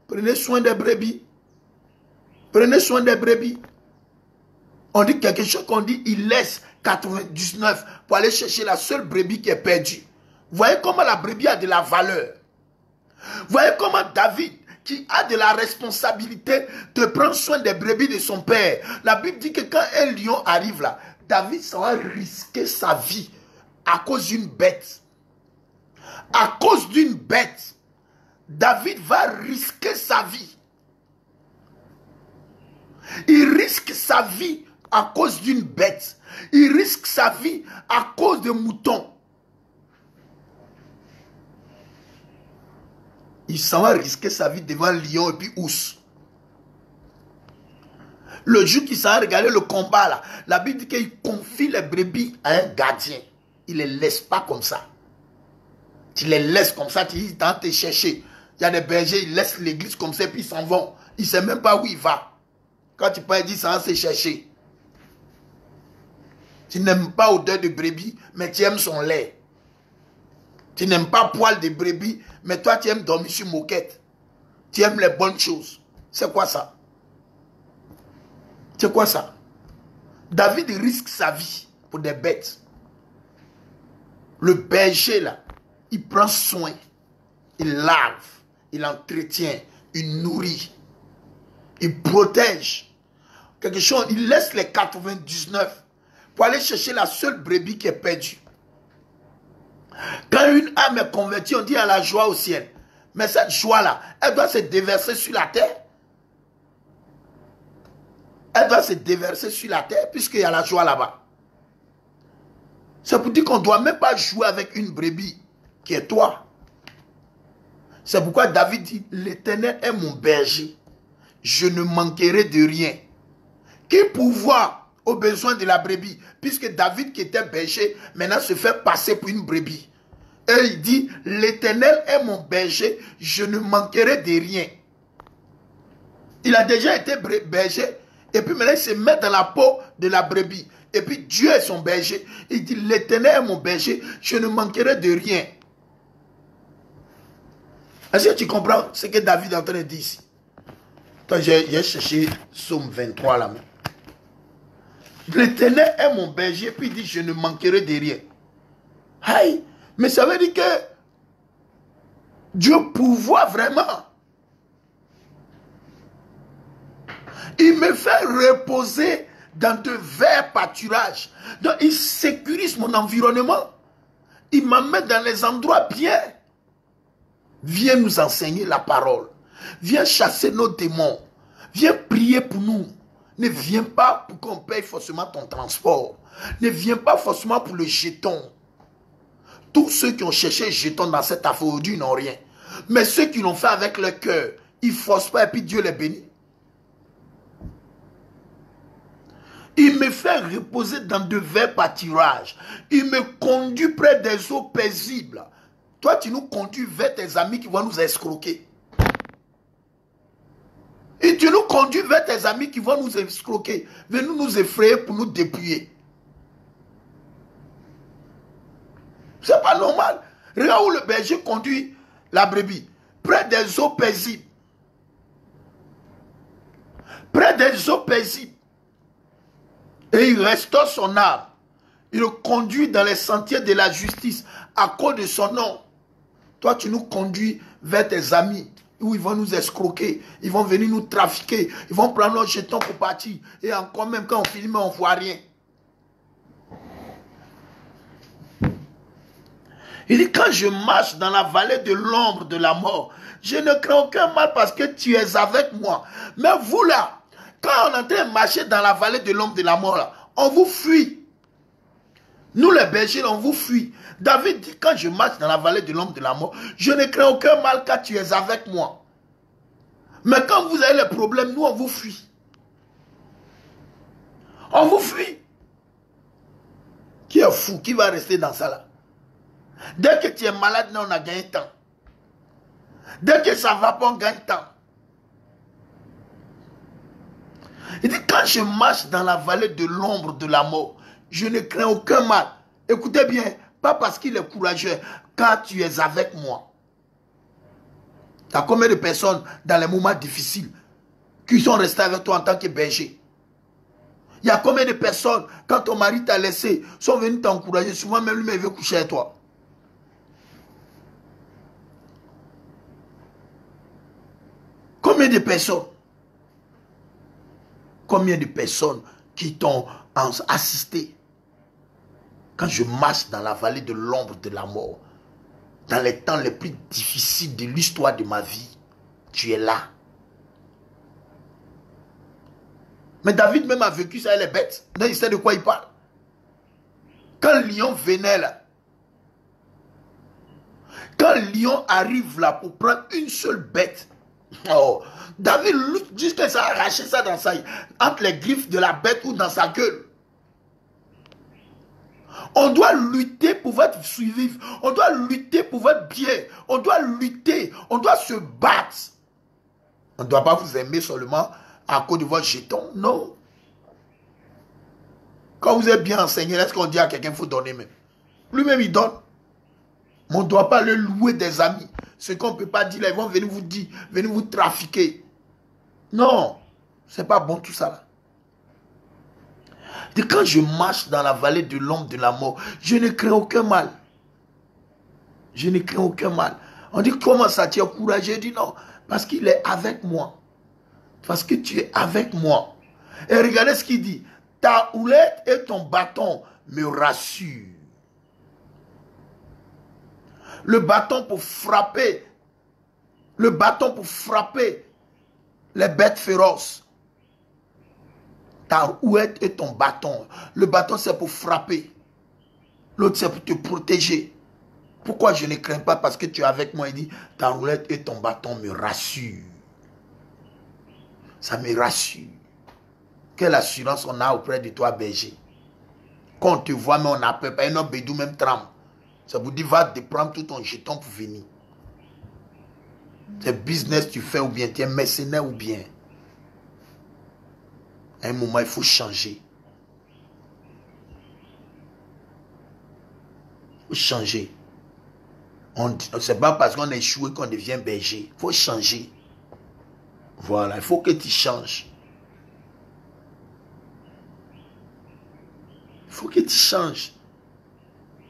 Prenez soin des brebis. Prenez soin des brebis. On dit quelque chose qu'on dit, il laisse 99 pour aller chercher la seule brebis qui est perdue. Voyez comment la brebis a de la valeur. Voyez comment David, qui a de la responsabilité de prendre soin des brebis de son père. La Bible dit que quand un lion arrive là, David ça va risquer sa vie à cause d'une bête. À cause d'une bête. David va risquer sa vie. Il risque sa vie à cause d'une bête. Il risque sa vie à cause de moutons. Il s'en va risquer sa vie devant un lion et puis ours. Le jour qu'il s'en va regarder le combat là, la Bible dit qu'il confie les brebis à un gardien. Il ne les laisse pas comme ça. Tu les laisses comme ça, tu dis, dans te chercher. Il y a des bergers, ils laissent l'église comme ça, puis ils s'en vont. Ils ne savent même pas où il va. Quand tu peux dire, ça va se chercher. Tu n'aimes pas odeur de brebis, mais tu aimes son lait. Tu n'aimes pas poil de brebis, mais toi tu aimes dormir sur moquette. Tu aimes les bonnes choses. C'est quoi ça? C'est quoi ça? David risque sa vie pour des bêtes. Le berger là, il prend soin. Il lave, il entretient, il nourrit, il protège. Quelque chose, il laisse les 99 pour aller chercher la seule brebis qui est perdue. Quand une âme est convertie, on dit à la joie au ciel. Mais cette joie-là, elle doit se déverser sur la terre. Elle doit se déverser sur la terre puisqu'il y a la joie là-bas. C'est pour dire qu'on ne doit même pas jouer avec une brebis qui est toi. C'est pourquoi David dit, l'Éternel est mon berger. Je ne manquerai de rien. Qui pourvoit aux besoins de la brebis? Puisque David qui était berger, maintenant se fait passer pour une brebis. Et il dit, l'Éternel est mon berger, je ne manquerai de rien. Il a déjà été berger, et puis maintenant il se met dans la peau de la brebis. Et puis Dieu est son berger. Il dit, l'Éternel est mon berger, je ne manquerai de rien. Est-ce que tu comprends ce que David est en train de dire ici? Toi, j'ai cherché Psaume 23 là. L'Éternel est mon berger, puis il dit, je ne manquerai de rien. Aïe, mais ça veut dire que Dieu pourvoit vraiment. Il me fait reposer dans de verts pâturages. Donc, il sécurise mon environnement. Il m'amène dans les endroits bien. Viens nous enseigner la parole. Viens chasser nos démons. Viens prier pour nous. Ne viens pas pour qu'on paye forcément ton transport. Ne viens pas forcément pour le jeton. Tous ceux qui ont cherché jeton dans cette affaire aujourd'hui n'ont rien. Mais ceux qui l'ont fait avec le cœur, ils ne forcent pas et puis Dieu les bénit. Il me fait reposer dans de verts pâturages. Il me conduit près des eaux paisibles. Toi, tu nous conduis vers tes amis qui vont nous escroquer. Et tu nous conduis vers tes amis qui vont nous escroquer. Venez nous effrayer pour nous dépouiller. C'est pas normal. Regarde où le berger conduit la brebis. Près des eaux paisibles. Près des eaux paisibles. Et il restaure son âme. Il le conduit dans les sentiers de la justice à cause de son nom. Toi, tu nous conduis vers tes amis où ils vont nous escroquer, ils vont venir nous trafiquer, ils vont prendre nos jetons pour partir. Et encore même quand on filme, on ne voit rien. Il dit, quand je marche dans la vallée de l'ombre de la mort, je ne crains aucun mal parce que tu es avec moi. Mais vous là, quand on est en train de marcher dans la vallée de l'ombre de la mort, là, on vous fuit. Nous les bergers, on vous fuit. David dit, quand je marche dans la vallée de l'ombre de la mort, je ne crains aucun mal car tu es avec moi. Mais quand vous avez les problèmes, nous on vous fuit. On vous fuit. Qui est fou? Qui va rester dans ça là? Dès que tu es malade, on a gagné temps. Dès que ça va pas, on gagne temps. Il dit, quand je marche dans la vallée de l'ombre de la mort, je ne crains aucun mal. Écoutez bien, pas parce qu'il est courageux, car tu es avec moi. Tu as combien de personnes dans les moments difficiles qui sont restées avec toi en tant que berger? Il y a combien de personnes, quand ton mari t'a laissé, sont venus t'encourager, souvent même lui-même veut coucher avec toi? Combien de personnes? Combien de personnes qui t'ont assisté? Quand je marche dans la vallée de l'ombre de la mort, dans les temps les plus difficiles de l'histoire de ma vie, tu es là. Mais David même a vécu ça, elle est bête. Donc il sait de quoi il parle. Quand le lion venait là, quand le lion arrive là pour prendre une seule bête, oh, David lutte jusqu'à ça arracher ça dans sa, entre les griffes de la bête ou dans sa gueule. On doit lutter pour votre survivre. On doit lutter pour votre bien. On doit lutter. On doit se battre. On ne doit pas vous aimer seulement à cause de votre jeton. Non. Quand vous êtes bien enseigné, est-ce qu'on dit à quelqu'un qu'il faut donner même? Lui-même, il donne. Mais on ne doit pas le louer des amis. Ce qu'on ne peut pas dire, là, ils vont venir vous dire, venir vous trafiquer. Non. Ce n'est pas bon tout ça là. Et quand je marche dans la vallée de l'ombre de la mort, je ne crains aucun mal. Je ne crains aucun mal. On dit, comment ça, tu es courageux? Je dis non, parce qu'il est avec moi. Parce que tu es avec moi. Et regardez ce qu'il dit. Ta houlette et ton bâton me rassurent. Le bâton pour frapper. Le bâton pour frapper les bêtes féroces. Ta houlette et ton bâton. Le bâton, c'est pour frapper. L'autre, c'est pour te protéger. Pourquoi je ne crains pas? Parce que tu es avec moi. Il dit, ta houlette et ton bâton me rassurent. Ça me rassure. Quelle assurance on a auprès de toi, berger? Quand on te voit, mais on n'a peur. Pas un autre bédou, même tremble. Ça vous dit, va te prendre tout ton jeton pour venir. C'est business tu fais ou bien, tu es mercenaire ou bien. À un moment, il faut changer. Il faut changer. Ce n'est pas parce qu'on a échoué qu'on devient berger. Il faut changer. Voilà, il faut que tu changes. Il faut que tu changes.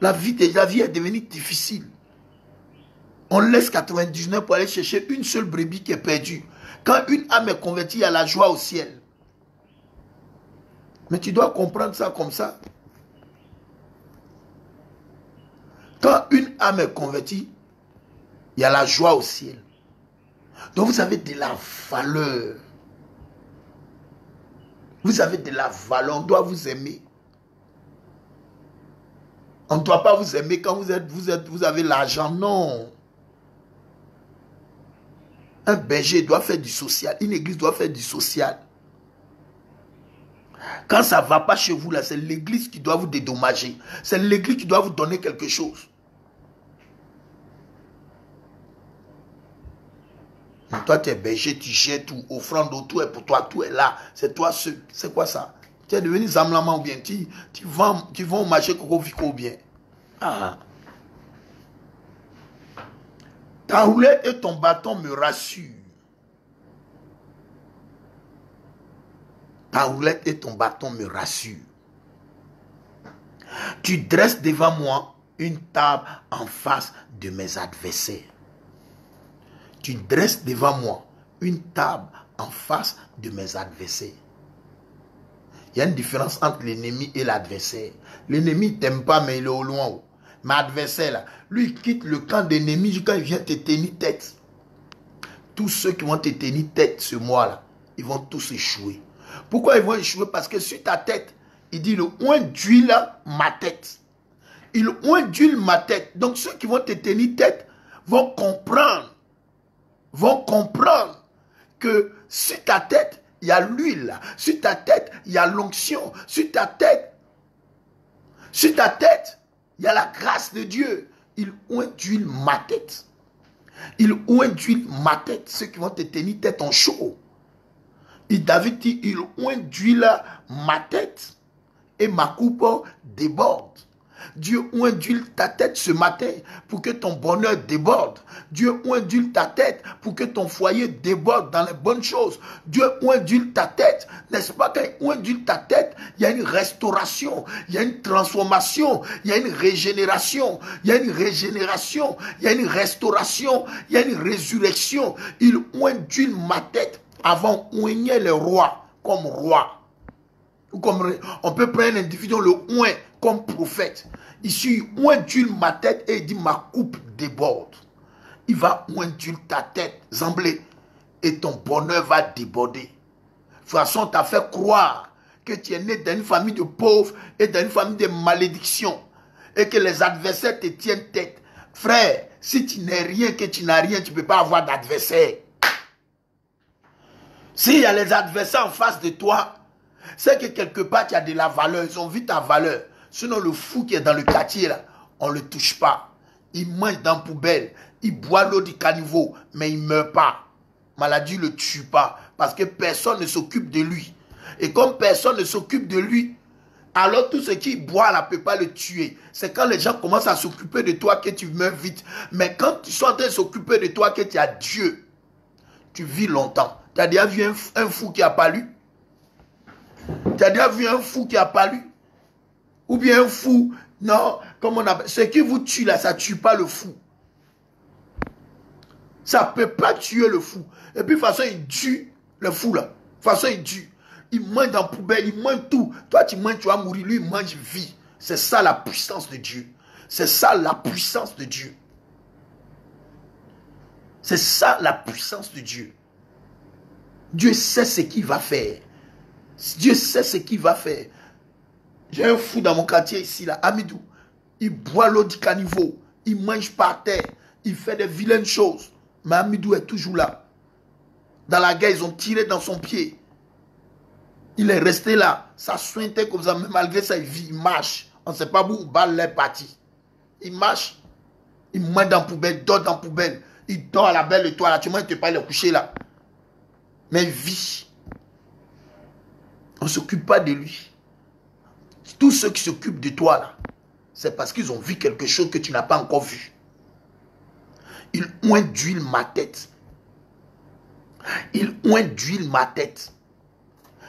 La vie est devenue difficile. On laisse 99 pour aller chercher une seule brebis qui est perdue. Quand une âme est convertie, il y a la joie au ciel. Mais tu dois comprendre ça comme ça. Quand une âme est convertie, il y a la joie au ciel. Donc vous avez de la valeur. Vous avez de la valeur. On doit vous aimer. On ne doit pas vous aimer quand vous avez l'argent. Non. Un berger doit faire du social. Une église doit faire du social. Quand ça ne va pas chez vous, là, c'est l'église qui doit vous dédommager. C'est l'église qui doit vous donner quelque chose. Mais toi, tu es berger, tu gères tout, offrande, tout est pour toi, tout est là. C'est toi seul. C'est quoi ça? Tu es devenu zamlaman ou bien? Tu vends au marché Coco Vico ou bien? Ah. Ta houlette et ton bâton me rassurent. Ta houlette et ton bâton me rassurent. Tu dresses devant moi une table en face de mes adversaires. Tu dresses devant moi une table en face de mes adversaires. Il y a une différence entre l'ennemi et l'adversaire. L'ennemi ne t'aime pas, mais il est au loin. Mais l'adversaire, là, lui, il quitte le camp d'ennemi quand il vient te tenir tête. Tous ceux qui vont te tenir tête ce mois-là, ils vont tous échouer. Pourquoi ils vont échouer? Parce que sur ta tête, il dit, le oint d'huile ma tête. Il oint d'huile ma tête. Donc ceux qui vont te tenir tête vont comprendre que sur ta tête, il y a l'huile. Sur ta tête, il y a l'onction. Sur ta tête, il y a la grâce de Dieu. Il oint d'huile ma tête. Il oint d'huile ma tête. Ceux qui vont te tenir tête en chaud. Et David dit, il oint d'huile ma tête. Et ma coupe déborde. Dieu oint d'huile ta tête ce matin pour que ton bonheur déborde. Dieu oint d'huile ta tête pour que ton foyer déborde dans les bonnes choses. Dieu oint d'huile ta tête. N'est-ce pas, quand il oint d'huile ta tête, il y a une restauration, il y a une transformation, il y a une régénération, il y a une régénération, il y a une restauration, il y a une résurrection. Il oint d'huile ma tête avant oigner le roi comme roi. Ou comme on peut prendre un individu, le oint comme prophète. Ici, il oint d'huile ma tête et il dit ma coupe déborde. Il va oint d'huile ta tête, Zamblé, et ton bonheur va déborder. De toute façon, on t'a fait croire que tu es né dans une famille de pauvres et dans une famille de malédiction et que les adversaires te tiennent tête. Frère, si tu n'es rien, que tu n'as rien, tu ne peux pas avoir d'adversaire. S'il y a les adversaires en face de toi, c'est que quelque part tu as de la valeur, ils ont vu ta valeur. Sinon le fou qui est dans le quartier là, on ne le touche pas. Il mange dans la poubelle, il boit l'eau du caniveau, mais il ne meurt pas. Maladie ne le tue pas, parce que personne ne s'occupe de lui. Et comme personne ne s'occupe de lui, alors tout ce qu'il boit là ne peut pas le tuer. C'est quand les gens commencent à s'occuper de toi que tu meurs vite. Mais quand ils sont en train de s'occuper de toi, que tu as Dieu, tu vis longtemps. Tu as déjà vu un fou qui n'a pas lu? Tu as déjà vu un fou qui n'a pas lu? Ou bien un fou, non, comme on appelle, ce qui vous tue là, ça ne tue pas le fou. Ça ne peut pas tuer le fou. Et puis de toute façon, il tue le fou là. De toute façon, il tue. Il mange dans la poubelle, il mange tout. Toi, tu manges, tu vas mourir. Lui, il mange vie. C'est ça la puissance de Dieu. C'est ça la puissance de Dieu. C'est ça la puissance de Dieu. Dieu sait ce qu'il va faire. Dieu sait ce qu'il va faire. J'ai un fou dans mon quartier ici, là, Amidou. Il boit l'eau du caniveau. Il mange par terre. Il fait des vilaines choses. Mais Amidou est toujours là. Dans la guerre, ils ont tiré dans son pied. Il est resté là. Ça sointait comme ça. Mais malgré ça, il vit, il marche. On ne sait pas où balle est parti. Il marche. Il mange dans la poubelle, il dort dans la poubelle. Il dort à la belle étoile. Tu ne peux pas le coucher là. Mais il vit. On ne s'occupe pas de lui. Tous ceux qui s'occupent de toi là, c'est parce qu'ils ont vu quelque chose que tu n'as pas encore vu. Il oint d'huile ma tête. Il oint d'huile ma tête.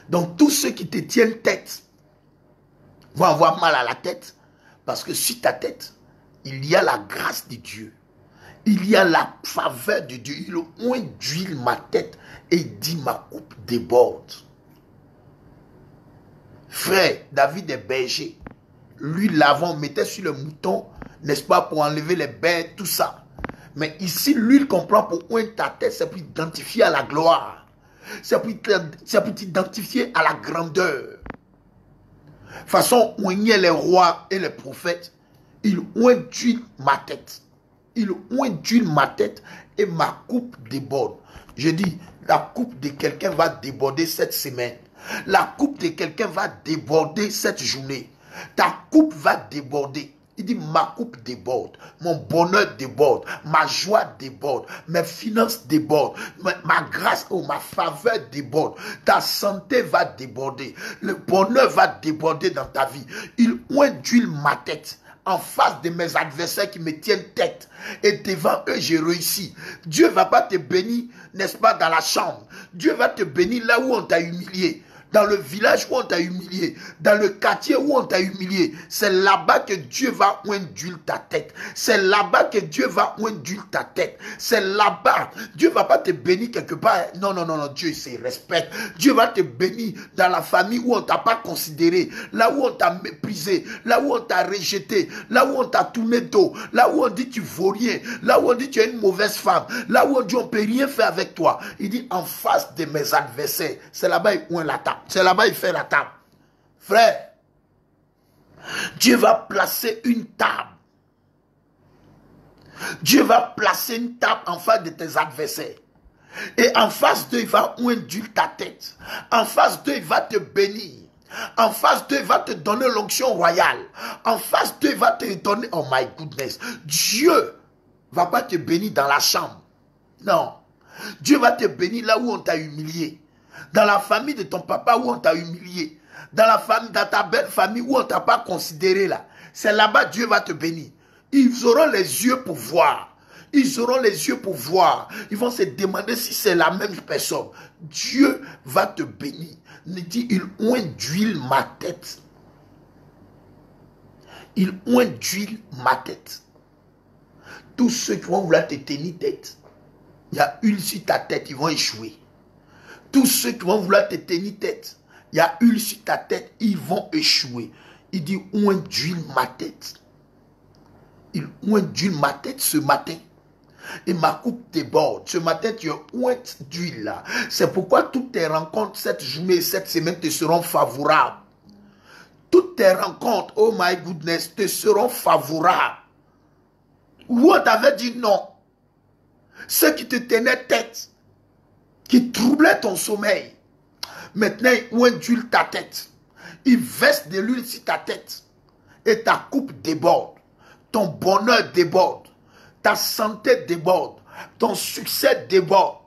Donc tous ceux qui te tiennent tête vont avoir mal à la tête. Parce que sur ta tête, il y a la grâce de Dieu. Il y a la faveur de Dieu. Il oint d'huile ma tête et il dit ma coupe déborde. Frère, David est berger. Lui, l'avant, mettait sur le mouton, n'est-ce pas, pour enlever les bêtes, tout ça. Mais ici, l'huile qu'on prend pour oindre ta tête, c'est pour t'identifier à la gloire. C'est pour t'identifier à la grandeur. De toute façon, oigner les rois et les prophètes, il oint d'huile ma tête. Il oint d'huile ma tête et ma coupe déborde. Je dis, la coupe de quelqu'un va déborder cette semaine. La coupe de quelqu'un va déborder cette journée. Ta coupe va déborder. Il dit, ma coupe déborde. Mon bonheur déborde. Ma joie déborde. Mes finances débordent. Ma grâce, ma faveur déborde. Ta santé va déborder. Le bonheur va déborder dans ta vie. Il oint d'huile ma tête. En face de mes adversaires qui me tiennent tête. Et devant eux, j'ai réussi. Dieu ne va pas te bénir, n'est-ce pas, dans la chambre. Dieu va te bénir là où on t'a humilié. dans le village où on t'a humilié, dans le quartier où on t'a humilié, c'est là-bas que Dieu va oindre ta tête. C'est là-bas que Dieu va oindre ta tête. C'est là-bas. Dieu ne va pas te bénir quelque part. Non, non, non, non, Dieu se respecte. Dieu va te bénir dans la famille où on ne t'a pas considéré, là où on t'a méprisé, là où on t'a rejeté, là où on t'a tourné dos, là où on dit tu vaux rien, là où on dit tu es une mauvaise femme, là où on dit on ne peut rien faire avec toi. Il dit en face de mes adversaires, c'est là-bas il oint la table. C'est là-bas il fait la table. Frère, Dieu va placer une table. Dieu va placer une table en face de tes adversaires. Et en face d'eux, il va oindre ta tête. En face d'eux, il va te bénir. En face d'eux, il va te donner l'onction royale. En face d'eux, il va te donner... Oh my goodness. Dieu ne va pas te bénir dans la chambre. Non. Dieu va te bénir là où on t'a humilié. Dans la famille de ton papa où on t'a humilié. Dans la famille, dans ta belle famille où on ne t'a pas considéré là. C'est là-bas Dieu va te bénir. Ils auront les yeux pour voir. Ils auront les yeux pour voir. Ils vont se demander si c'est la même personne. Dieu va te bénir. Il dit, il oint d'huile ma tête. Il oint d'huile ma tête. Tous ceux qui vont vouloir te tenir tête, il y a huile sur ta tête, ils vont échouer. Tous ceux qui vont vouloir te tenir tête, il y a huile sur ta tête, ils vont échouer. Il dit, oint d'huile ma tête. Il oint d'huile ma tête ce matin. Et ma coupe déborde. Ce matin, tu ointes d'huile là. C'est pourquoi toutes tes rencontres cette journée, cette semaine te seront favorables. Toutes tes rencontres, oh my goodness, te seront favorables. Où on t'avait dit non. Ceux qui te tenaient tête, qui troublaient ton sommeil, maintenant ils ointent d'huile ta tête. Ils versent de l'huile sur ta tête. Et ta coupe déborde. Ton bonheur déborde. Ta santé déborde. Ton succès déborde.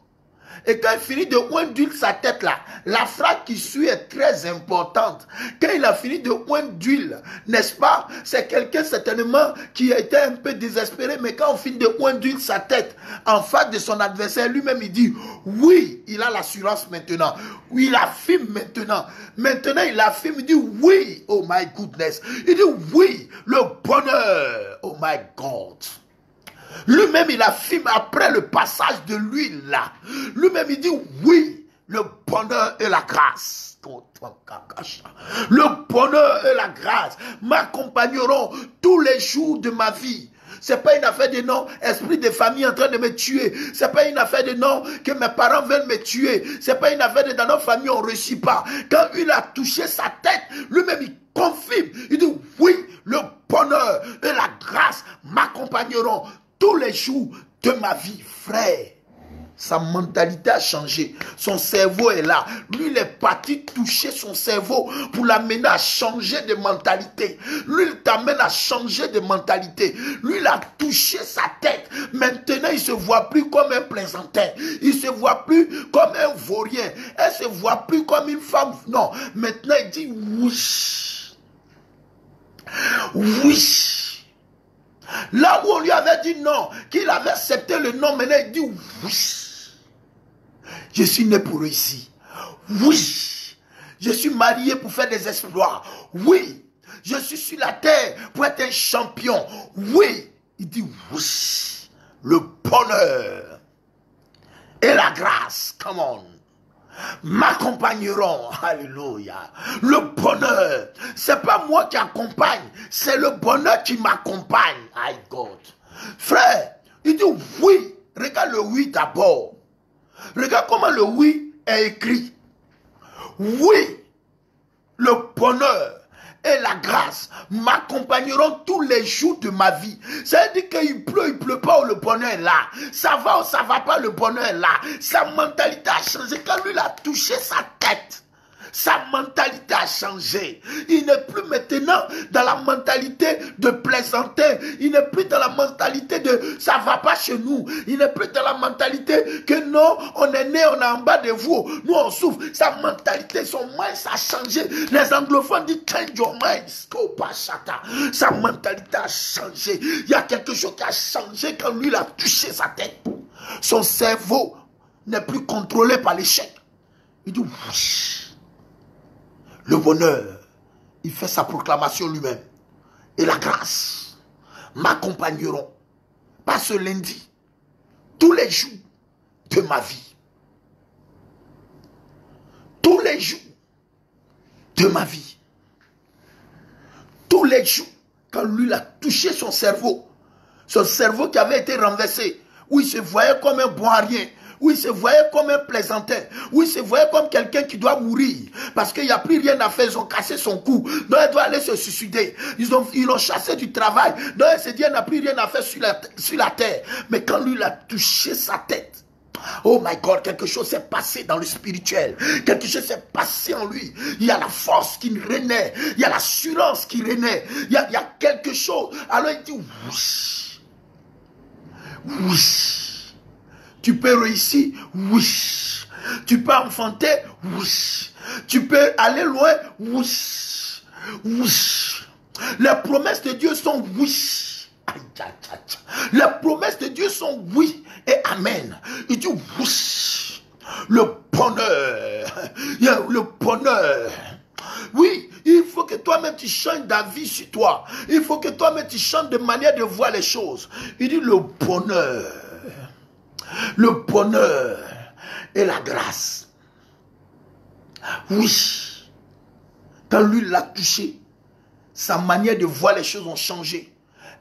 Et quand il finit de oindre d'huile sa tête là, la phrase qui suit est très importante. Quand il a fini de oindre d'huile, n'est-ce pas? C'est quelqu'un certainement qui a été un peu désespéré, mais quand on finit de oindre d'huile sa tête, en face de son adversaire, lui-même il dit, oui, il a l'assurance maintenant. Oui, il affirme maintenant. Maintenant il affirme, il dit, oui, oh my goodness. Il dit, oui, le bonheur, oh my God. Lui-même, il affirme après le passage de l'huile là. Lui-même, il dit oui, le bonheur et la grâce. Le bonheur et la grâce m'accompagneront tous les jours de ma vie. C'est pas une affaire de non, esprit de famille en train de me tuer. C'est pas une affaire de non, que mes parents veulent me tuer. C'est pas une affaire de dans notre famille, on ne réussit pas. Quand il a touché sa tête, lui-même, il confirme. Il dit oui, le bonheur et la grâce m'accompagneront tous les jours de ma vie, frère. Sa mentalité a changé. Son cerveau est là. Lui, il est parti toucher son cerveau pour l'amener à changer de mentalité. Lui, il t'amène à changer de mentalité. Lui, il a touché sa tête. Maintenant, il ne se voit plus comme un plaisantin. Il ne se voit plus comme un vaurien. Elle ne se voit plus comme une femme. Non. Maintenant, il dit oui. Oui. Là où on lui avait dit non, qu'il avait accepté le non, maintenant il dit oui. Je suis né pour réussir. Oui. Je suis marié pour faire des exploits. Oui. Je suis sur la terre pour être un champion. Oui. Il dit oui. Le bonheur et la grâce, come on, m'accompagneront. Alléluia. Le bonheur, c'est pas moi qui accompagne, c'est le bonheur qui m'accompagne. My God. Frère, il dit oui. Regarde le oui d'abord. Regarde comment le oui est écrit. Oui, le bonheur et la grâce m'accompagneront tous les jours de ma vie. Ça veut dire qu'il pleut pas, le bonheur est là. Ça va ou ça va pas, le bonheur est là. Sa mentalité a changé. Quand lui il a touché sa tête, sa mentalité a changé. Il n'est plus maintenant dans la mentalité de plaisanter. Il n'est plus dans la mentalité de ça va pas chez nous. Il n'est plus dans la mentalité que non, on est né, on est en bas de vous. Nous on souffre. Sa mentalité, son mind a changé. Les anglophones disent change your mind. Sa mentalité a changé. Il y a quelque chose qui a changé quand lui il a touché sa tête. Son cerveau n'est plus contrôlé par l'échec. Il dit oui. Le bonheur, il fait sa proclamation lui-même. Et la grâce m'accompagneront, pas ce lundi, tous les jours de ma vie. Tous les jours de ma vie. Tous les jours, quand lui a touché son cerveau qui avait été renversé, où il se voyait comme un bon à rien, où il se voyait comme un plaisantin, où il se voyait comme quelqu'un qui doit mourir, parce qu'il n'y a plus rien à faire, ils ont cassé son cou, donc il doit aller se suicider. Ils l'ont chassé du travail, donc il s'est dit, il n'a plus rien à faire sur la terre. Mais quand lui a touché sa tête, oh my God, quelque chose s'est passé dans le spirituel. Quelque chose s'est passé en lui. Il y a la force qui renaît. Il y a l'assurance qui renaît. Il y a quelque chose. Alors il dit, oui. Oui. Tu peux réussir? Oui. Tu peux enfanter? Oui. Tu peux aller loin? Oui. Oui. Les promesses de Dieu sont oui. Les promesses de Dieu sont oui et amen. Il dit oui. Le bonheur. Le bonheur. Oui, il faut que toi-même tu changes d'avis sur toi. Il faut que toi-même tu changes de manière de voir les choses. Il dit le bonheur. Le bonheur et la grâce. Oui. Quand lui l'a touché, sa manière de voir les choses ont changé.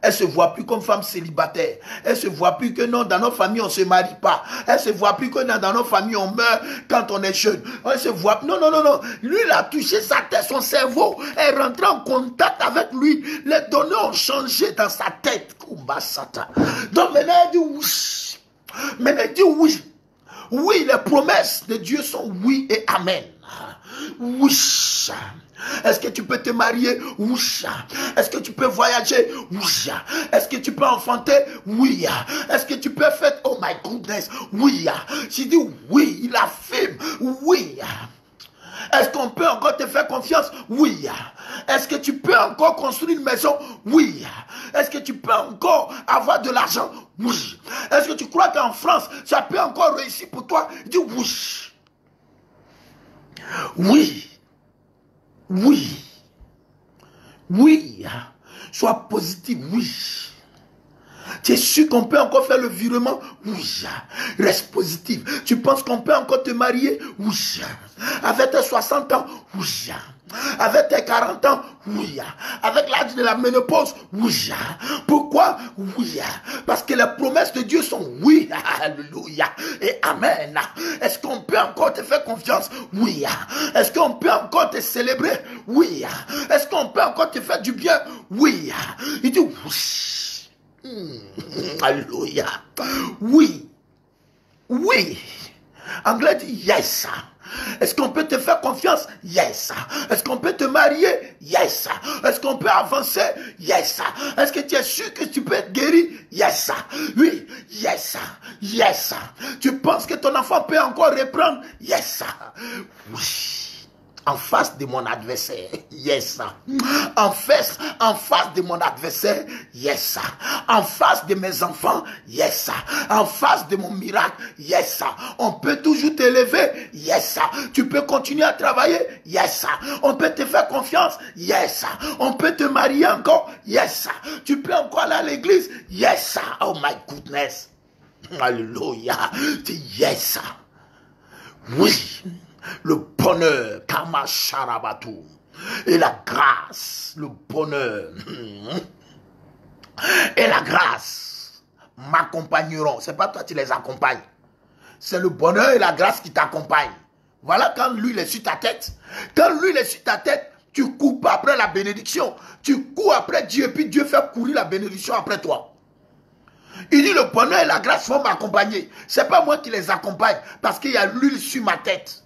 Elle ne se voit plus comme femme célibataire. Elle ne se voit plus que non, dans nos familles, on ne se marie pas. Elle ne se voit plus que non, dans nos familles, on meurt quand on est jeune. Elle se voit... Non, non, non, non. Lui, il a touché sa tête, son cerveau. Elle est rentrée en contact avec lui. Les données ont changé dans sa tête. Donc maintenant, elle dit oui. Maintenant, elle dit oui. Oui, les promesses de Dieu sont oui et amen. Oui. Est-ce que tu peux te marier? Oui. Est-ce que tu peux voyager? Oui. Est-ce que tu peux enfanter? Oui. Est-ce que tu peux faire? Oh my goodness. Oui. J'ai dit oui. Il affirme. Oui. Est-ce qu'on peut encore te faire confiance? Oui. Est-ce que tu peux encore construire une maison? Oui. Est-ce que tu peux encore avoir de l'argent? Oui. Est-ce que tu crois qu'en France, ça peut encore réussir pour toi? Dis oui. Oui. Oui. Oui. Sois positif. Oui. Tu es sûr qu'on peut encore faire le virement? Oui. Reste positif. Tu penses qu'on peut encore te marier? Oui. Avec tes 60 ans? Oui. Avec tes 40 ans? Oui. Avec l'âge de la ménopause? Oui. Pourquoi? Oui. Parce que les promesses de Dieu sont oui. Alléluia. Et amen. Est-ce qu'on peut encore te faire confiance? Oui. Est-ce qu'on peut encore te célébrer? Oui. Est-ce qu'on peut encore te faire du bien? Oui. Il dit oui. Alléluia. Oui. Oui. Anglais dit yes. Est-ce qu'on peut te faire confiance? Yes. Est-ce qu'on peut te marier? Yes. Est-ce qu'on peut avancer? Yes. Est-ce que tu es sûr que tu peux être guéri? Yes. Oui. Yes. Yes. Tu penses que ton enfant peut encore reprendre? Yes. Oui. En face de mon adversaire, yes. En face de mon adversaire, yes. En face de mes enfants, yes. En face de mon miracle, yes. On peut toujours t'élever, yes. Tu peux continuer à travailler, yes. On peut te faire confiance, yes. On peut te marier encore, yes. Tu peux encore aller à l'église, yes. Oh my goodness. Alléluia. Yes. Oui. Le bonheur, Kama Sharabatu, et la grâce, le bonheur, et la grâce m'accompagneront. C'est pas toi qui les accompagnes, c'est le bonheur et la grâce qui t'accompagnent. Voilà quand lui il est sur ta tête. Quand lui il est sur ta tête, tu cours pas après la bénédiction, tu cours après Dieu, et puis Dieu fait courir la bénédiction après toi. Il dit le bonheur et la grâce vont m'accompagner. C'est pas moi qui les accompagne, parce qu'il y a l'huile sur ma tête.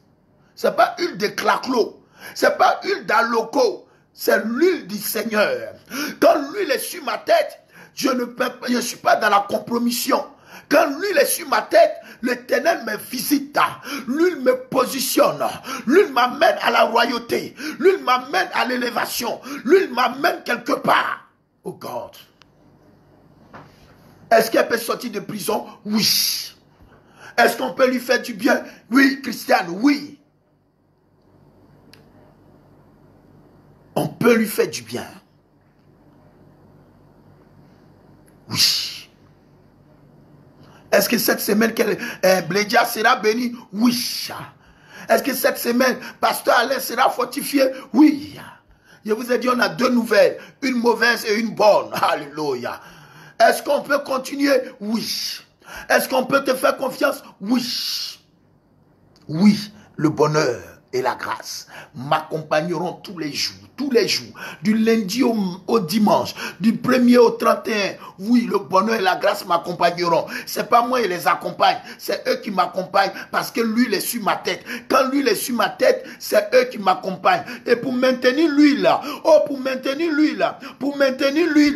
C'est pas l'huile de claclo, c'est pas l'huile d'aloco, c'est l'huile du Seigneur. Quand l'huile est sur ma tête, je ne suis pas dans la compromission. Quand l'huile est sur ma tête, l'Éternel me visite. L'huile me positionne. L'huile m'amène à la royauté. L'huile m'amène à l'élévation. L'huile m'amène quelque part. Oh God. Est-ce qu'elle peut sortir de prison? Oui. Est-ce qu'on peut lui faire du bien? Oui, Christiane, oui. peut lui faire du bien. Oui. Est-ce que cette semaine, Blédia sera béni? Oui. Est-ce que cette semaine, Pasteur Alain sera fortifié? Oui. Je vous ai dit, on a deux nouvelles, une mauvaise et une bonne. Alléluia. Est-ce qu'on peut continuer? Oui. Est-ce qu'on peut te faire confiance? Oui. Oui, le bonheur et la grâce m'accompagneront tous les jours, du lundi au dimanche, du 1er au 31. Oui, le bonheur et la grâce m'accompagneront. C'est pas moi qui les accompagne, c'est eux qui m'accompagnent parce que l'huile est sur ma tête. Quand l'huile est sur ma tête, c'est eux qui m'accompagnent. Et pour maintenir l'huile là, pour maintenir l'huile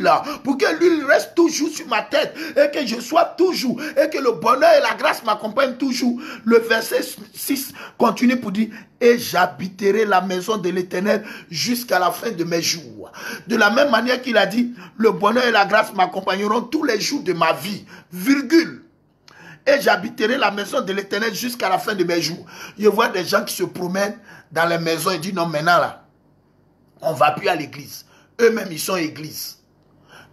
là, pour que l'huile reste toujours sur ma tête et que je sois toujours, et que le bonheur et la grâce m'accompagnent toujours. Le verset 6 continue pour dire: et j'habiterai la maison de l'Éternel jusqu'à la fin de mes jours. De la même manière qu'il a dit, le bonheur et la grâce m'accompagneront tous les jours de ma vie, virgule. Et j'habiterai la maison de l'Éternel jusqu'à la fin de mes jours. Je vois des gens qui se promènent dans les maisons et disent: non, maintenant là, on ne va plus à l'église. Eux-mêmes, ils sont église.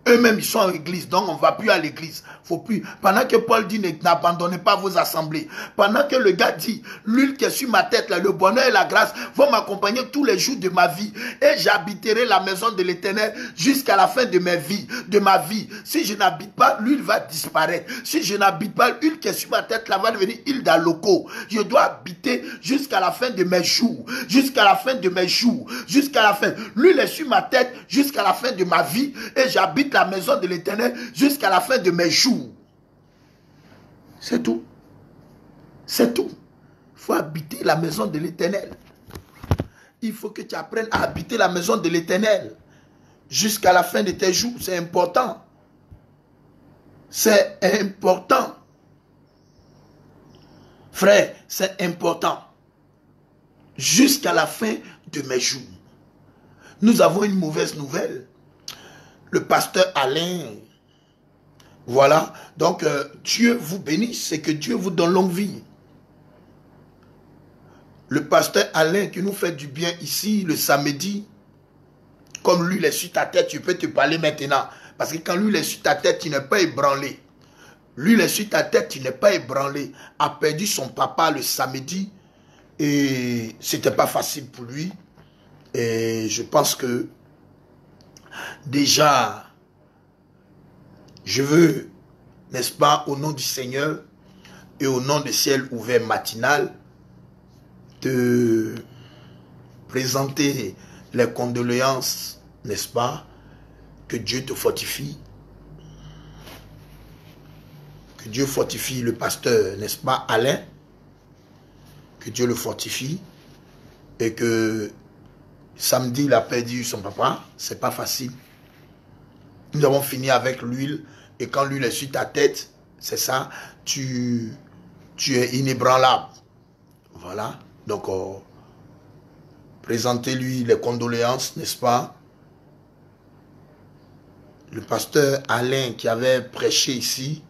Eux-mêmes, ils sont en église, donc on ne va plus à l'église. Faut plus. Pendant que Paul dit: n'abandonnez pas vos assemblées. Pendant que le gars dit: l'huile qui est sur ma tête, là, le bonheur et la grâce vont m'accompagner tous les jours de ma vie. Et j'habiterai la maison de l'Éternel jusqu'à la fin de ma vie. Si je n'habite pas, l'huile va disparaître. Si je n'habite pas, l'huile qui est sur ma tête, là, va devenir huile d'aloco. Je dois habiter jusqu'à la fin de mes jours. Jusqu'à la fin de mes jours. Jusqu'à la fin. L'huile est sur ma tête jusqu'à la fin de ma vie. Et j'habite la maison de l'Éternel jusqu'à la fin de mes jours. C'est tout. C'est tout. Il faut habiter la maison de l'Éternel. Il faut que tu apprennes à habiter la maison de l'Éternel jusqu'à la fin de tes jours. C'est important. C'est important. Frère, c'est important. Jusqu'à la fin de mes jours. Nous avons une mauvaise nouvelle. Le pasteur Alain, voilà, donc Dieu vous bénisse et que Dieu vous donne longue vie. Le pasteur Alain qui nous fait du bien ici le samedi, comme l'huile est sur ta tête, tu peux te parler maintenant. Parce que quand l'huile est sur ta tête, tu n'es pas ébranlé. L'huile est sur ta tête, tu n'es pas ébranlé. A perdu son papa le samedi et c'était pas facile pour lui. Et je pense que déjà, je veux, n'est-ce pas, au nom du Seigneur et au nom du ciel ouvert matinal, te présenter les condoléances, n'est-ce pas, que Dieu te fortifie, que Dieu fortifie le pasteur, n'est-ce pas, Alain, que Dieu le fortifie, et que samedi, il a perdu son papa, c'est pas facile. Nous avons fini avec l'huile, et quand l'huile est sur ta tête, c'est ça, tu es inébranlable. Voilà, donc présentez-lui les condoléances, n'est-ce pas? Le pasteur Alain qui avait prêché ici,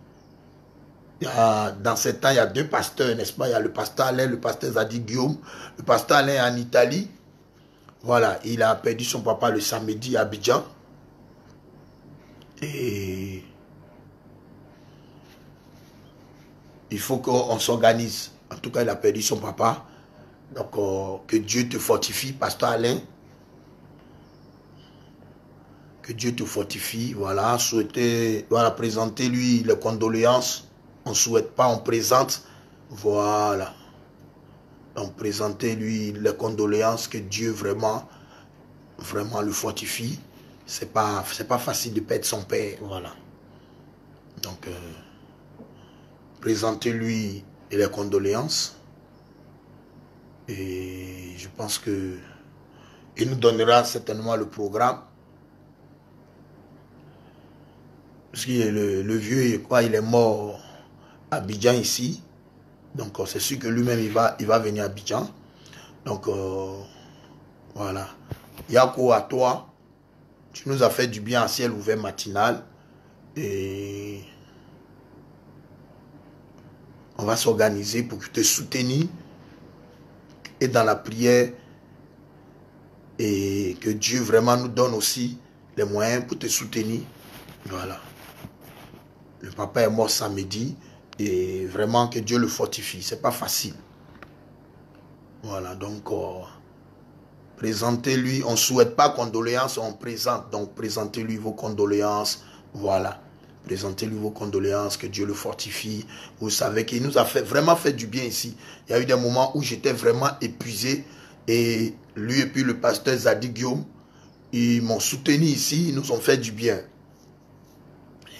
dans ces temps, il y a deux pasteurs, n'est-ce pas? Il y a le pasteur Alain, le pasteur Zadi Guillaume. Le pasteur Alain est en Italie. Voilà, il a perdu son papa le samedi à Abidjan. Et il faut qu'on s'organise. En tout cas, il a perdu son papa. Donc, que Dieu te fortifie, pasteur Alain. Que Dieu te fortifie. Voilà, souhaiter, voilà, présenter lui les condoléances. On ne souhaite pas, on présente. Voilà. Donc, présenter lui les condoléances, que Dieu vraiment le fortifie. C'est pas facile de perdre son père. Voilà. Donc, présenter lui les condoléances. Et je pense que il nous donnera certainement le programme. Parce que le vieux, quoi, il est mort à Abidjan ici. Donc c'est sûr que lui-même il va venir à Abidjan. Donc voilà. Yako, à toi, tu nous as fait du bien à ciel ouvert matinal. Et on va s'organiser pour te soutenir. Et dans la prière, et que Dieu vraiment nous donne aussi les moyens pour te soutenir. Voilà. Le papa est mort samedi et vraiment que Dieu le fortifie. C'est pas facile. Voilà, donc présentez-lui. On ne souhaite pas condoléances, on présente. Donc présentez-lui vos condoléances. Voilà. Présentez-lui vos condoléances, que Dieu le fortifie. Vous savez qu'il nous a vraiment fait du bien ici. Il y a eu des moments où j'étais vraiment épuisé. Et lui et puis le pasteur Zadig Guillaume, ils m'ont soutenu ici, ils nous ont fait du bien.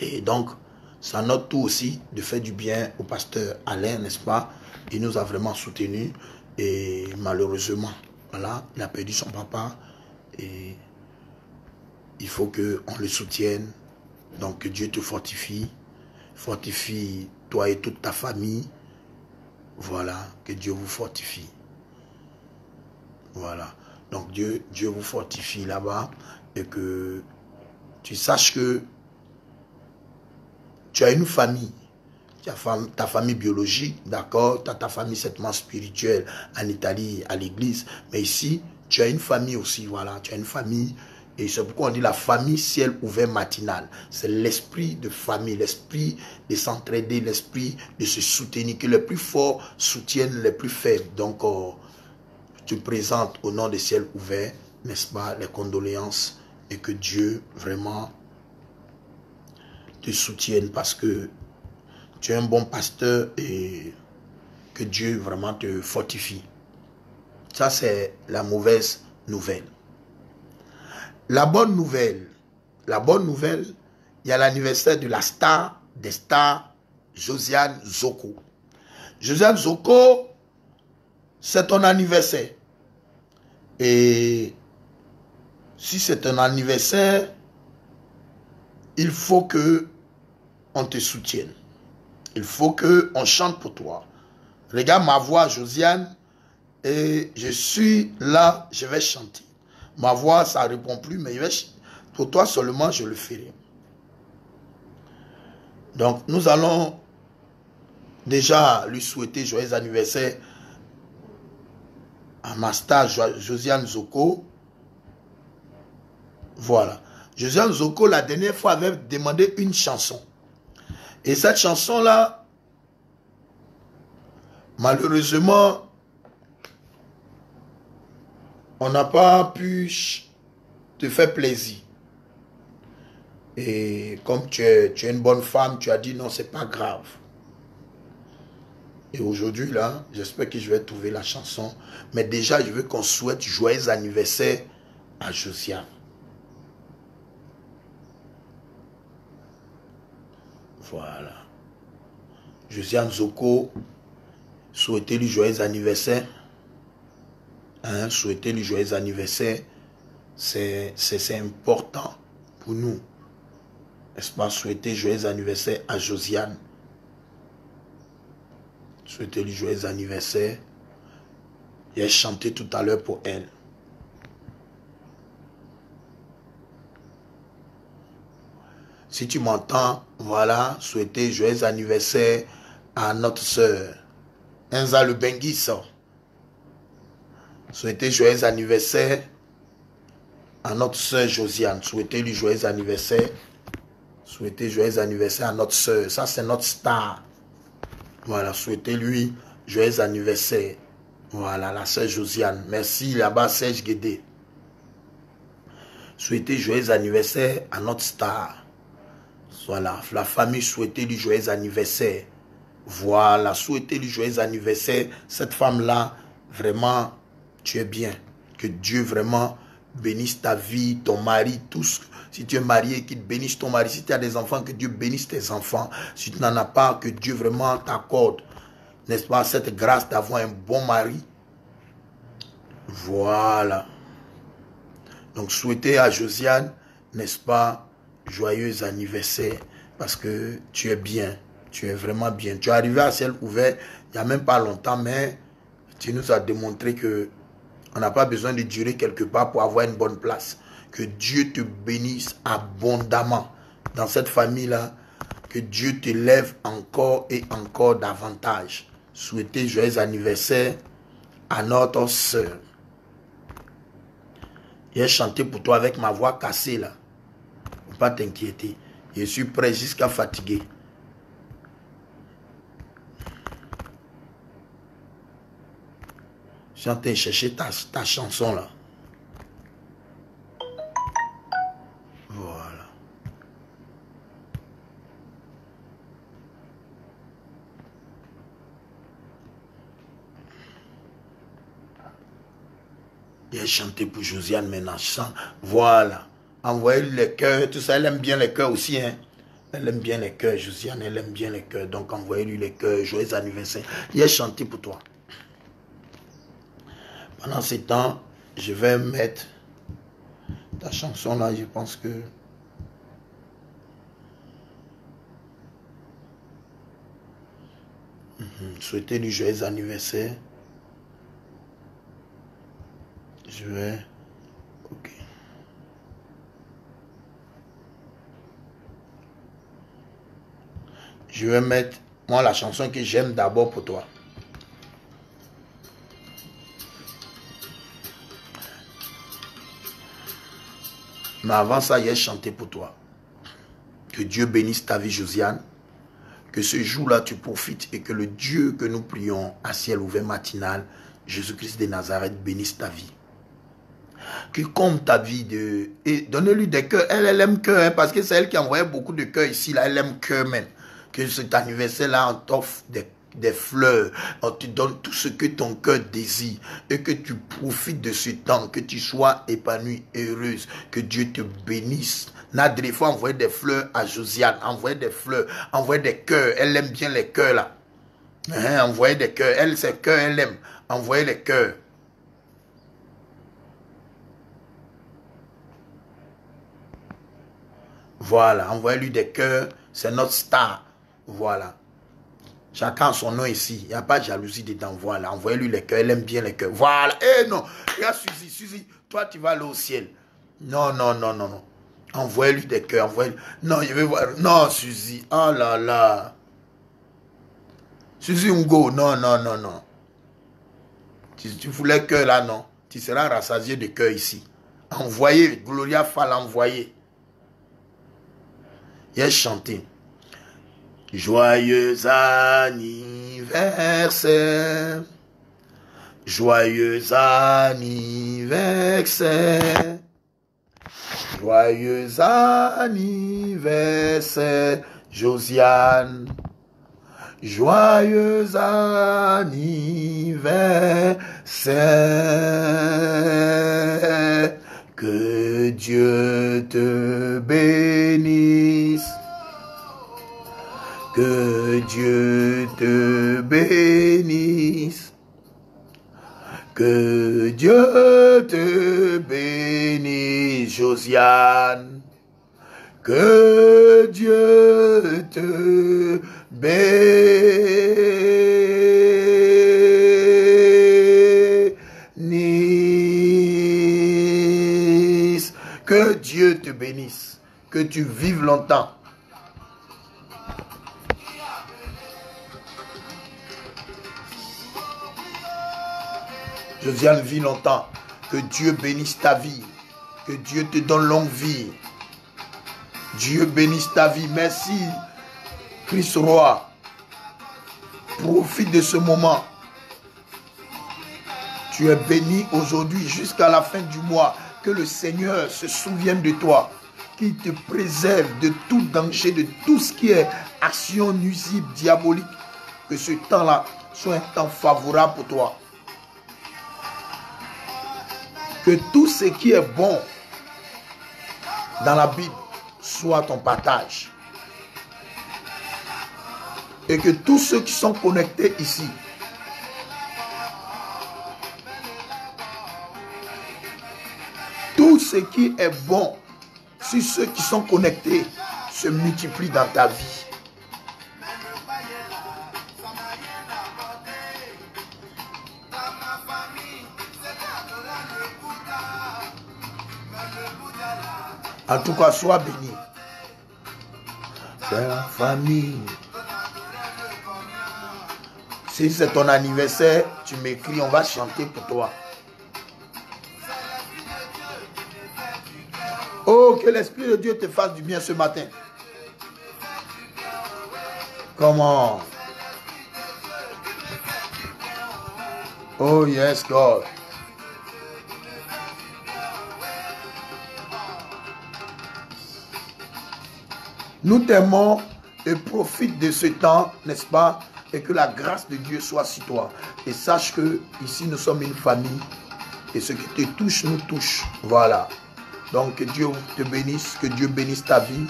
Et donc, ça note tout aussi de faire du bien au pasteur Alain, n'est-ce pas? Il nous a vraiment soutenus. Et malheureusement, voilà, il a perdu son papa. Et il faut qu'on le soutienne. Donc que Dieu te fortifie. Fortifie toi et toute ta famille. Voilà, que Dieu vous fortifie. Voilà. Donc Dieu vous fortifie là-bas. Et que tu saches que tu as une famille. Tu as ta famille biologique, d'accord. Tu as ta famille certainement spirituelle en Italie, à l'église. Mais ici, tu as une famille aussi. Voilà, tu as une famille. Et c'est pourquoi on dit la famille ciel ouvert matinale. C'est l'esprit de famille, l'esprit de s'entraider, l'esprit de se soutenir. Que les plus forts soutiennent les plus faibles. Donc, tu présentes au nom de ciel ouvert, n'est-ce pas, les condoléances. Et que Dieu vraiment te soutienne parce que tu es un bon pasteur et que Dieu vraiment te fortifie. Ça, c'est la mauvaise nouvelle. La bonne nouvelle, il y a l'anniversaire de la star des stars, Josiane Zoko. Josiane Zoko, c'est ton anniversaire. Et si c'est un anniversaire, il faut que on te soutienne. Il faut qu'on chante pour toi. Regarde ma voix, Josiane, et je suis là, je vais chanter. Ma voix, ça ne répond plus, mais pour toi seulement, je le ferai. Donc, nous allons déjà lui souhaiter joyeux anniversaire à ma star Josiane Zoko. Voilà. Josiane Zoko, la dernière fois, avait demandé une chanson. Et cette chanson-là, malheureusement, on n'a pas pu te faire plaisir. Et comme tu es une bonne femme, tu as dit non, c'est pas grave. Et aujourd'hui, là, j'espère que je vais trouver la chanson. Mais déjà, je veux qu'on souhaite joyeux anniversaire à Josiane. Voilà. Josiane Zoko, souhaitez-lui joyeux anniversaire. Hein, souhaitez-lui joyeux anniversaire. C'est important pour nous. N'est-ce pas? Souhaiter joyeux anniversaire à Josiane. Souhaitez-lui joyeux anniversaire. J'ai chanté tout à l'heure pour elle. Si tu m'entends, voilà, souhaiter joyeux anniversaire à notre soeur Enza Le Benguissa. Souhaiter joyeux anniversaire à notre soeur Josiane. Souhaitez-lui joyeux anniversaire. Souhaitez joyeux anniversaire à notre soeur. Ça, c'est notre star. Voilà, souhaitez-lui joyeux anniversaire. Voilà, la soeur Josiane. Merci là-bas, Serge Guédé. Souhaitez joyeux anniversaire à notre star. Voilà, la famille, souhaitez-lui joyeux anniversaire. Voilà, souhaitez-lui joyeux anniversaire. Cette femme-là, vraiment, tu es bien. Que Dieu vraiment bénisse ta vie, ton mari, tous. Si tu es marié, qu'il bénisse ton mari. Si tu as des enfants, que Dieu bénisse tes enfants. Si tu n'en as pas, que Dieu vraiment t'accorde, n'est-ce pas, cette grâce d'avoir un bon mari. Voilà. Donc, souhaitez à Josiane, n'est-ce pas, joyeux anniversaire. Parce que tu es bien. Tu es vraiment bien. Tu es arrivé à ciel ouvert il n'y a même pas longtemps, mais tu nous as démontré que on n'a pas besoin de durer quelque part pour avoir une bonne place. Que Dieu te bénisse abondamment dans cette famille-là. Que Dieu te lève encore et encore davantage. Souhaitez joyeux anniversaire à notre sœur. J'ai chanté pour toi avec ma voix cassée là. Faut pas t'inquiéter. Je suis prêt jusqu'à fatiguer. Je suis en train de chercher ta chanson là. Voilà. J'ai chanté pour Josiane maintenant. Voilà. Envoyez les cœurs, tout ça. Elle aime bien les cœurs aussi. Hein. Elle aime bien les cœurs, Josiane. Elle aime bien les cœurs. Donc envoyez-lui les cœurs. Joyeux anniversaire. J'ai chanté pour toi. Pendant ce temps, je vais mettre ta chanson là. Je pense que... Souhaitez-lui joyeux anniversaire. Je vais... Ok. Je vais mettre, moi, la chanson que j'aime d'abord pour toi. Mais avant ça, j'ai chanté pour toi. Que Dieu bénisse ta vie, Josiane. Que ce jour-là, tu profites et que le Dieu que nous prions à ciel ouvert matinal, Jésus-Christ de Nazareth, bénisse ta vie. Qui compte ta vie de... Et donnez-lui des cœurs. Elle aime cœur, hein, parce que c'est elle qui envoyait beaucoup de cœurs ici. Là, elle aime cœur même. Que cet anniversaire-là, on t'offre des fleurs. On te donne tout ce que ton cœur désire. Et que tu profites de ce temps. Que tu sois épanouie, heureuse. Que Dieu te bénisse. Nadre, il faut envoyer des fleurs à Josiane. Envoyer des fleurs. Envoyer des cœurs. Elle aime bien les cœurs là. Hein, envoyer des cœurs. Elle, ses cœurs, elle aime. Envoyer les cœurs. Voilà, envoyez-lui des cœurs, c'est notre star. Voilà. Chacun a son nom ici. Il n'y a pas de jalousie dedans. Voilà, envoyez-lui les cœurs, elle aime bien les cœurs. Voilà. Eh non, regarde Suzy, Suzy, toi tu vas aller au ciel. Non, non, non, non, non. Envoyez-lui des cœurs, envoyez-lui. Non, je vais voir. Non, Suzy, oh là là. Suzy Ngo, non, non, non, non. Tu voulais cœur là, non. Tu seras rassasié de cœur ici. Envoyez, Gloria Fall, envoyez. Il a chanté. Joyeux anniversaire. Joyeux anniversaire. Joyeux anniversaire, Josiane. Joyeux anniversaire. Que Dieu te bénisse. Que Dieu te bénisse. Que Dieu te bénisse, Josiane. Que Dieu te bénisse. Que Dieu te bénisse. Que tu vives longtemps. Josiane, vis longtemps. Que Dieu bénisse ta vie. Que Dieu te donne longue vie. Dieu bénisse ta vie. Merci, Christ Roi. Profite de ce moment. Tu es béni aujourd'hui jusqu'à la fin du mois. Que le Seigneur se souvienne de toi. Qu'il te préserve de tout danger, de tout ce qui est action nuisible, diabolique. Que ce temps-là soit un temps favorable pour toi. Que tout ce qui est bon dans la Bible soit ton partage. Et que tous ceux qui sont connectés ici, tout ce qui est bon, si ceux qui sont connectés se multiplient dans ta vie. En tout cas, sois béni. C'est la famille. Si c'est ton anniversaire, tu m'écris, on va chanter pour toi. Oh, que l'Esprit de Dieu te fasse du bien ce matin. Comment? Oh, yes, God. Nous t'aimons et profite de ce temps, n'est-ce pas? Et que la grâce de Dieu soit sur toi. Et sache que ici nous sommes une famille. Et ce qui te touche, nous touche. Voilà. Donc que Dieu te bénisse, que Dieu bénisse ta vie.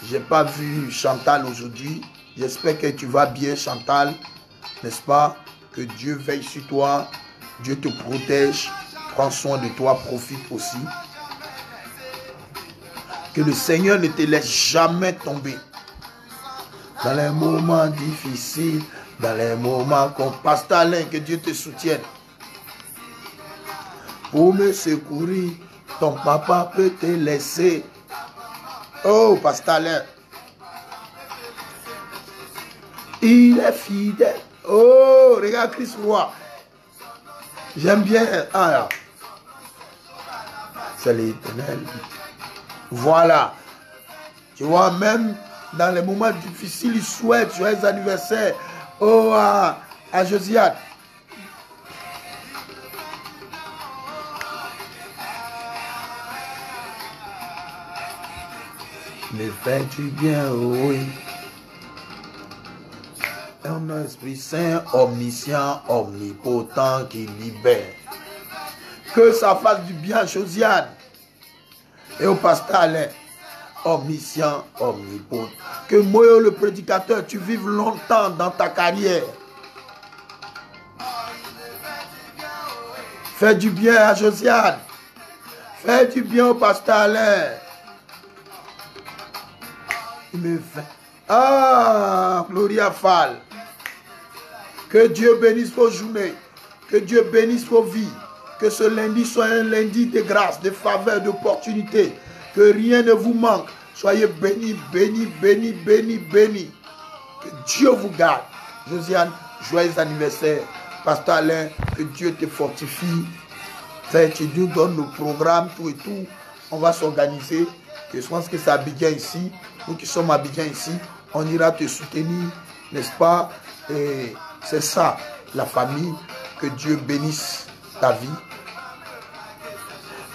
Je n'ai pas vu Chantal aujourd'hui. J'espère que tu vas bien, Chantal. N'est-ce pas? Que Dieu veille sur toi. Dieu te protège. Prends soin de toi. Profite aussi. Que le Seigneur ne te laisse jamais tomber. Dans les moments difficiles, dans les moments qu'on passe ta main, que Dieu te soutienne. Pour me secourir, ton papa peut te laisser. Oh, Pasteur Alain. Il est fidèle. Oh, regarde Christ Roi. J'aime bien. Ah là. C'est l'Éternel. Voilà. Tu vois, même dans les moments difficiles, il souhaite joyeux anniversaire. Oh, à Josiane. Me fais-tu bien, oui. Un Esprit Saint, omniscient, omnipotent, qui libère. Que ça fasse du bien à Josiane. Et au pasteur Alain, omniscient, omnipotent. Que Moyo le prédicateur, tu vives longtemps dans ta carrière. Fais du bien à Josiane. Fais du bien au pasteur Alain. Il me fait. Ah, Gloria Fall. Que Dieu bénisse vos journées. Que Dieu bénisse vos vies. Que ce lundi soit un lundi de grâce, de faveur, d'opportunité. Que rien ne vous manque. Soyez bénis, bénis, bénis, bénis, bénis. Que Dieu vous garde. Josiane, joyeux anniversaire. Pasteur Alain, que Dieu te fortifie. Tu nous donnes le programme, tout et tout. On va s'organiser. Je pense que c'est Abidjan ici. Nous qui sommes à Abidjan ici, on ira te soutenir, n'est-ce pas? Et c'est ça, la famille. Que Dieu bénisse ta vie.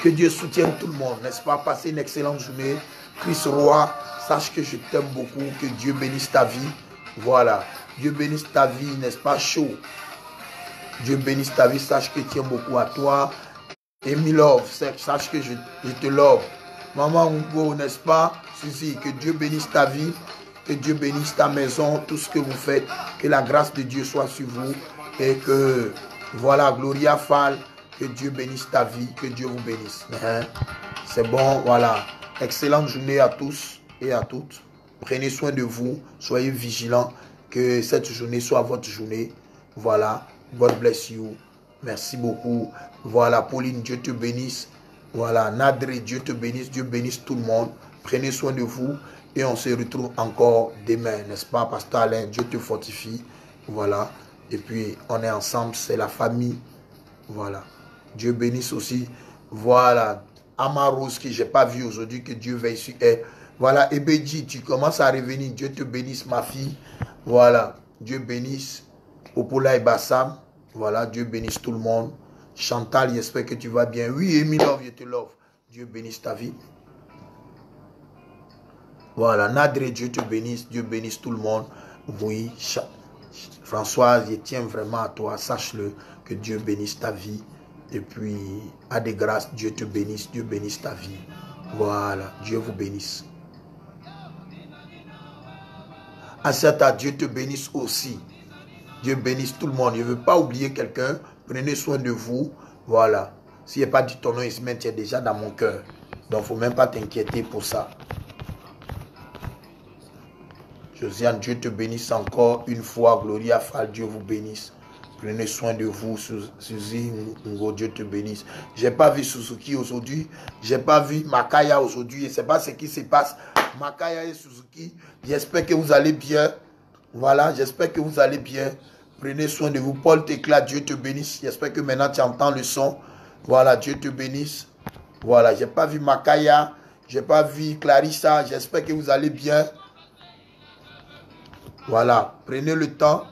Que Dieu soutienne tout le monde, n'est-ce pas? Passez une excellente journée. Christ Roi, sache que je t'aime beaucoup. Que Dieu bénisse ta vie. Voilà. Dieu bénisse ta vie, n'est-ce pas? Chaud. Dieu bénisse ta vie. Sache que je tiens beaucoup à toi. Et me love. Sache que je te love. Maman Ungo, n'est-ce pas? Suzy, que Dieu bénisse ta vie. Que Dieu bénisse ta maison. Tout ce que vous faites. Que la grâce de Dieu soit sur vous. Et que, voilà, Gloria Fall. Que Dieu bénisse ta vie. Que Dieu vous bénisse. C'est bon, voilà. Excellente journée à tous et à toutes. Prenez soin de vous. Soyez vigilants. Que cette journée soit votre journée. Voilà. God bless you. Merci beaucoup. Voilà, Pauline, Dieu te bénisse. Voilà, Nadré, Dieu te bénisse. Dieu bénisse tout le monde. Prenez soin de vous. Et on se retrouve encore demain, n'est-ce pas, Pasteur Alain? Dieu te fortifie. Voilà. Et puis, on est ensemble. C'est la famille. Voilà. Dieu bénisse aussi. Voilà. Amarose, que je n'ai pas vu aujourd'hui, que Dieu veille sur elle. Voilà. Ebedji, tu commences à revenir. Dieu te bénisse, ma fille. Voilà. Dieu bénisse. Opola et Bassam. Voilà. Dieu bénisse tout le monde. Chantal, j'espère que tu vas bien. Oui, Amy Love, je te love. Dieu bénisse ta vie. Voilà. Nadré, Dieu te bénisse. Dieu bénisse tout le monde. Oui. Françoise, je tiens vraiment à toi. Sache-le. Que Dieu bénisse ta vie. Et puis, à des grâces, Dieu te bénisse. Dieu bénisse ta vie. Voilà. Dieu vous bénisse. Assata, Dieu te bénisse aussi. Dieu bénisse tout le monde. Je ne veux pas oublier quelqu'un. Prenez soin de vous. Voilà. S'il n'y a pas dit ton nom, il se maintient déjà dans mon cœur. Donc, il ne faut même pas t'inquiéter pour ça. Josiane, Dieu te bénisse encore une fois. Gloria Fall, Dieu vous bénisse. Prenez soin de vous. Suzy, Dieu te bénisse. Je n'ai pas vu Suzuki aujourd'hui. Je n'ai pas vu Makaya aujourd'hui. Je ne sais pas ce qui se passe. Makaya et Suzuki. J'espère que vous allez bien. Voilà, j'espère que vous allez bien. Prenez soin de vous. Paul Tecla, Dieu te bénisse. J'espère que maintenant tu entends le son. Voilà, Dieu te bénisse. Voilà, je n'ai pas vu Makaya. J'ai pas vu Clarissa. J'espère que vous allez bien. Voilà. Prenez le temps.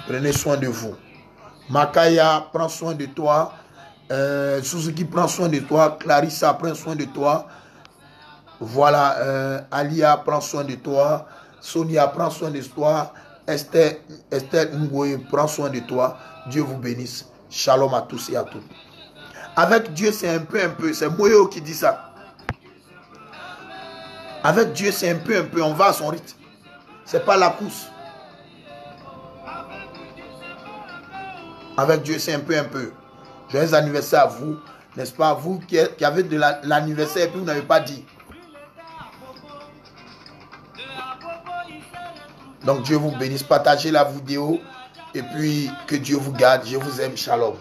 Prenez soin de vous. Makaya, prends soin de toi. Suzuki, prends soin de toi. Clarissa, prends soin de toi. Voilà. Alia, prends soin de toi. Sonia, prends soin de toi. Esther Ngoye, prends soin de toi. Dieu vous bénisse. Shalom à tous et à toutes. Avec Dieu, c'est un peu. C'est Moyo qui dit ça. Avec Dieu, c'est un peu. On va à son rythme. C'est pas la course. Avec Dieu, c'est un peu. Joyeux anniversaire à vous. N'est-ce pas? Vous qui avez de l'anniversaire et puis vous n'avez pas dit. Donc Dieu vous bénisse. Partagez la vidéo. Et puis que Dieu vous garde. Je vous aime. Shalom.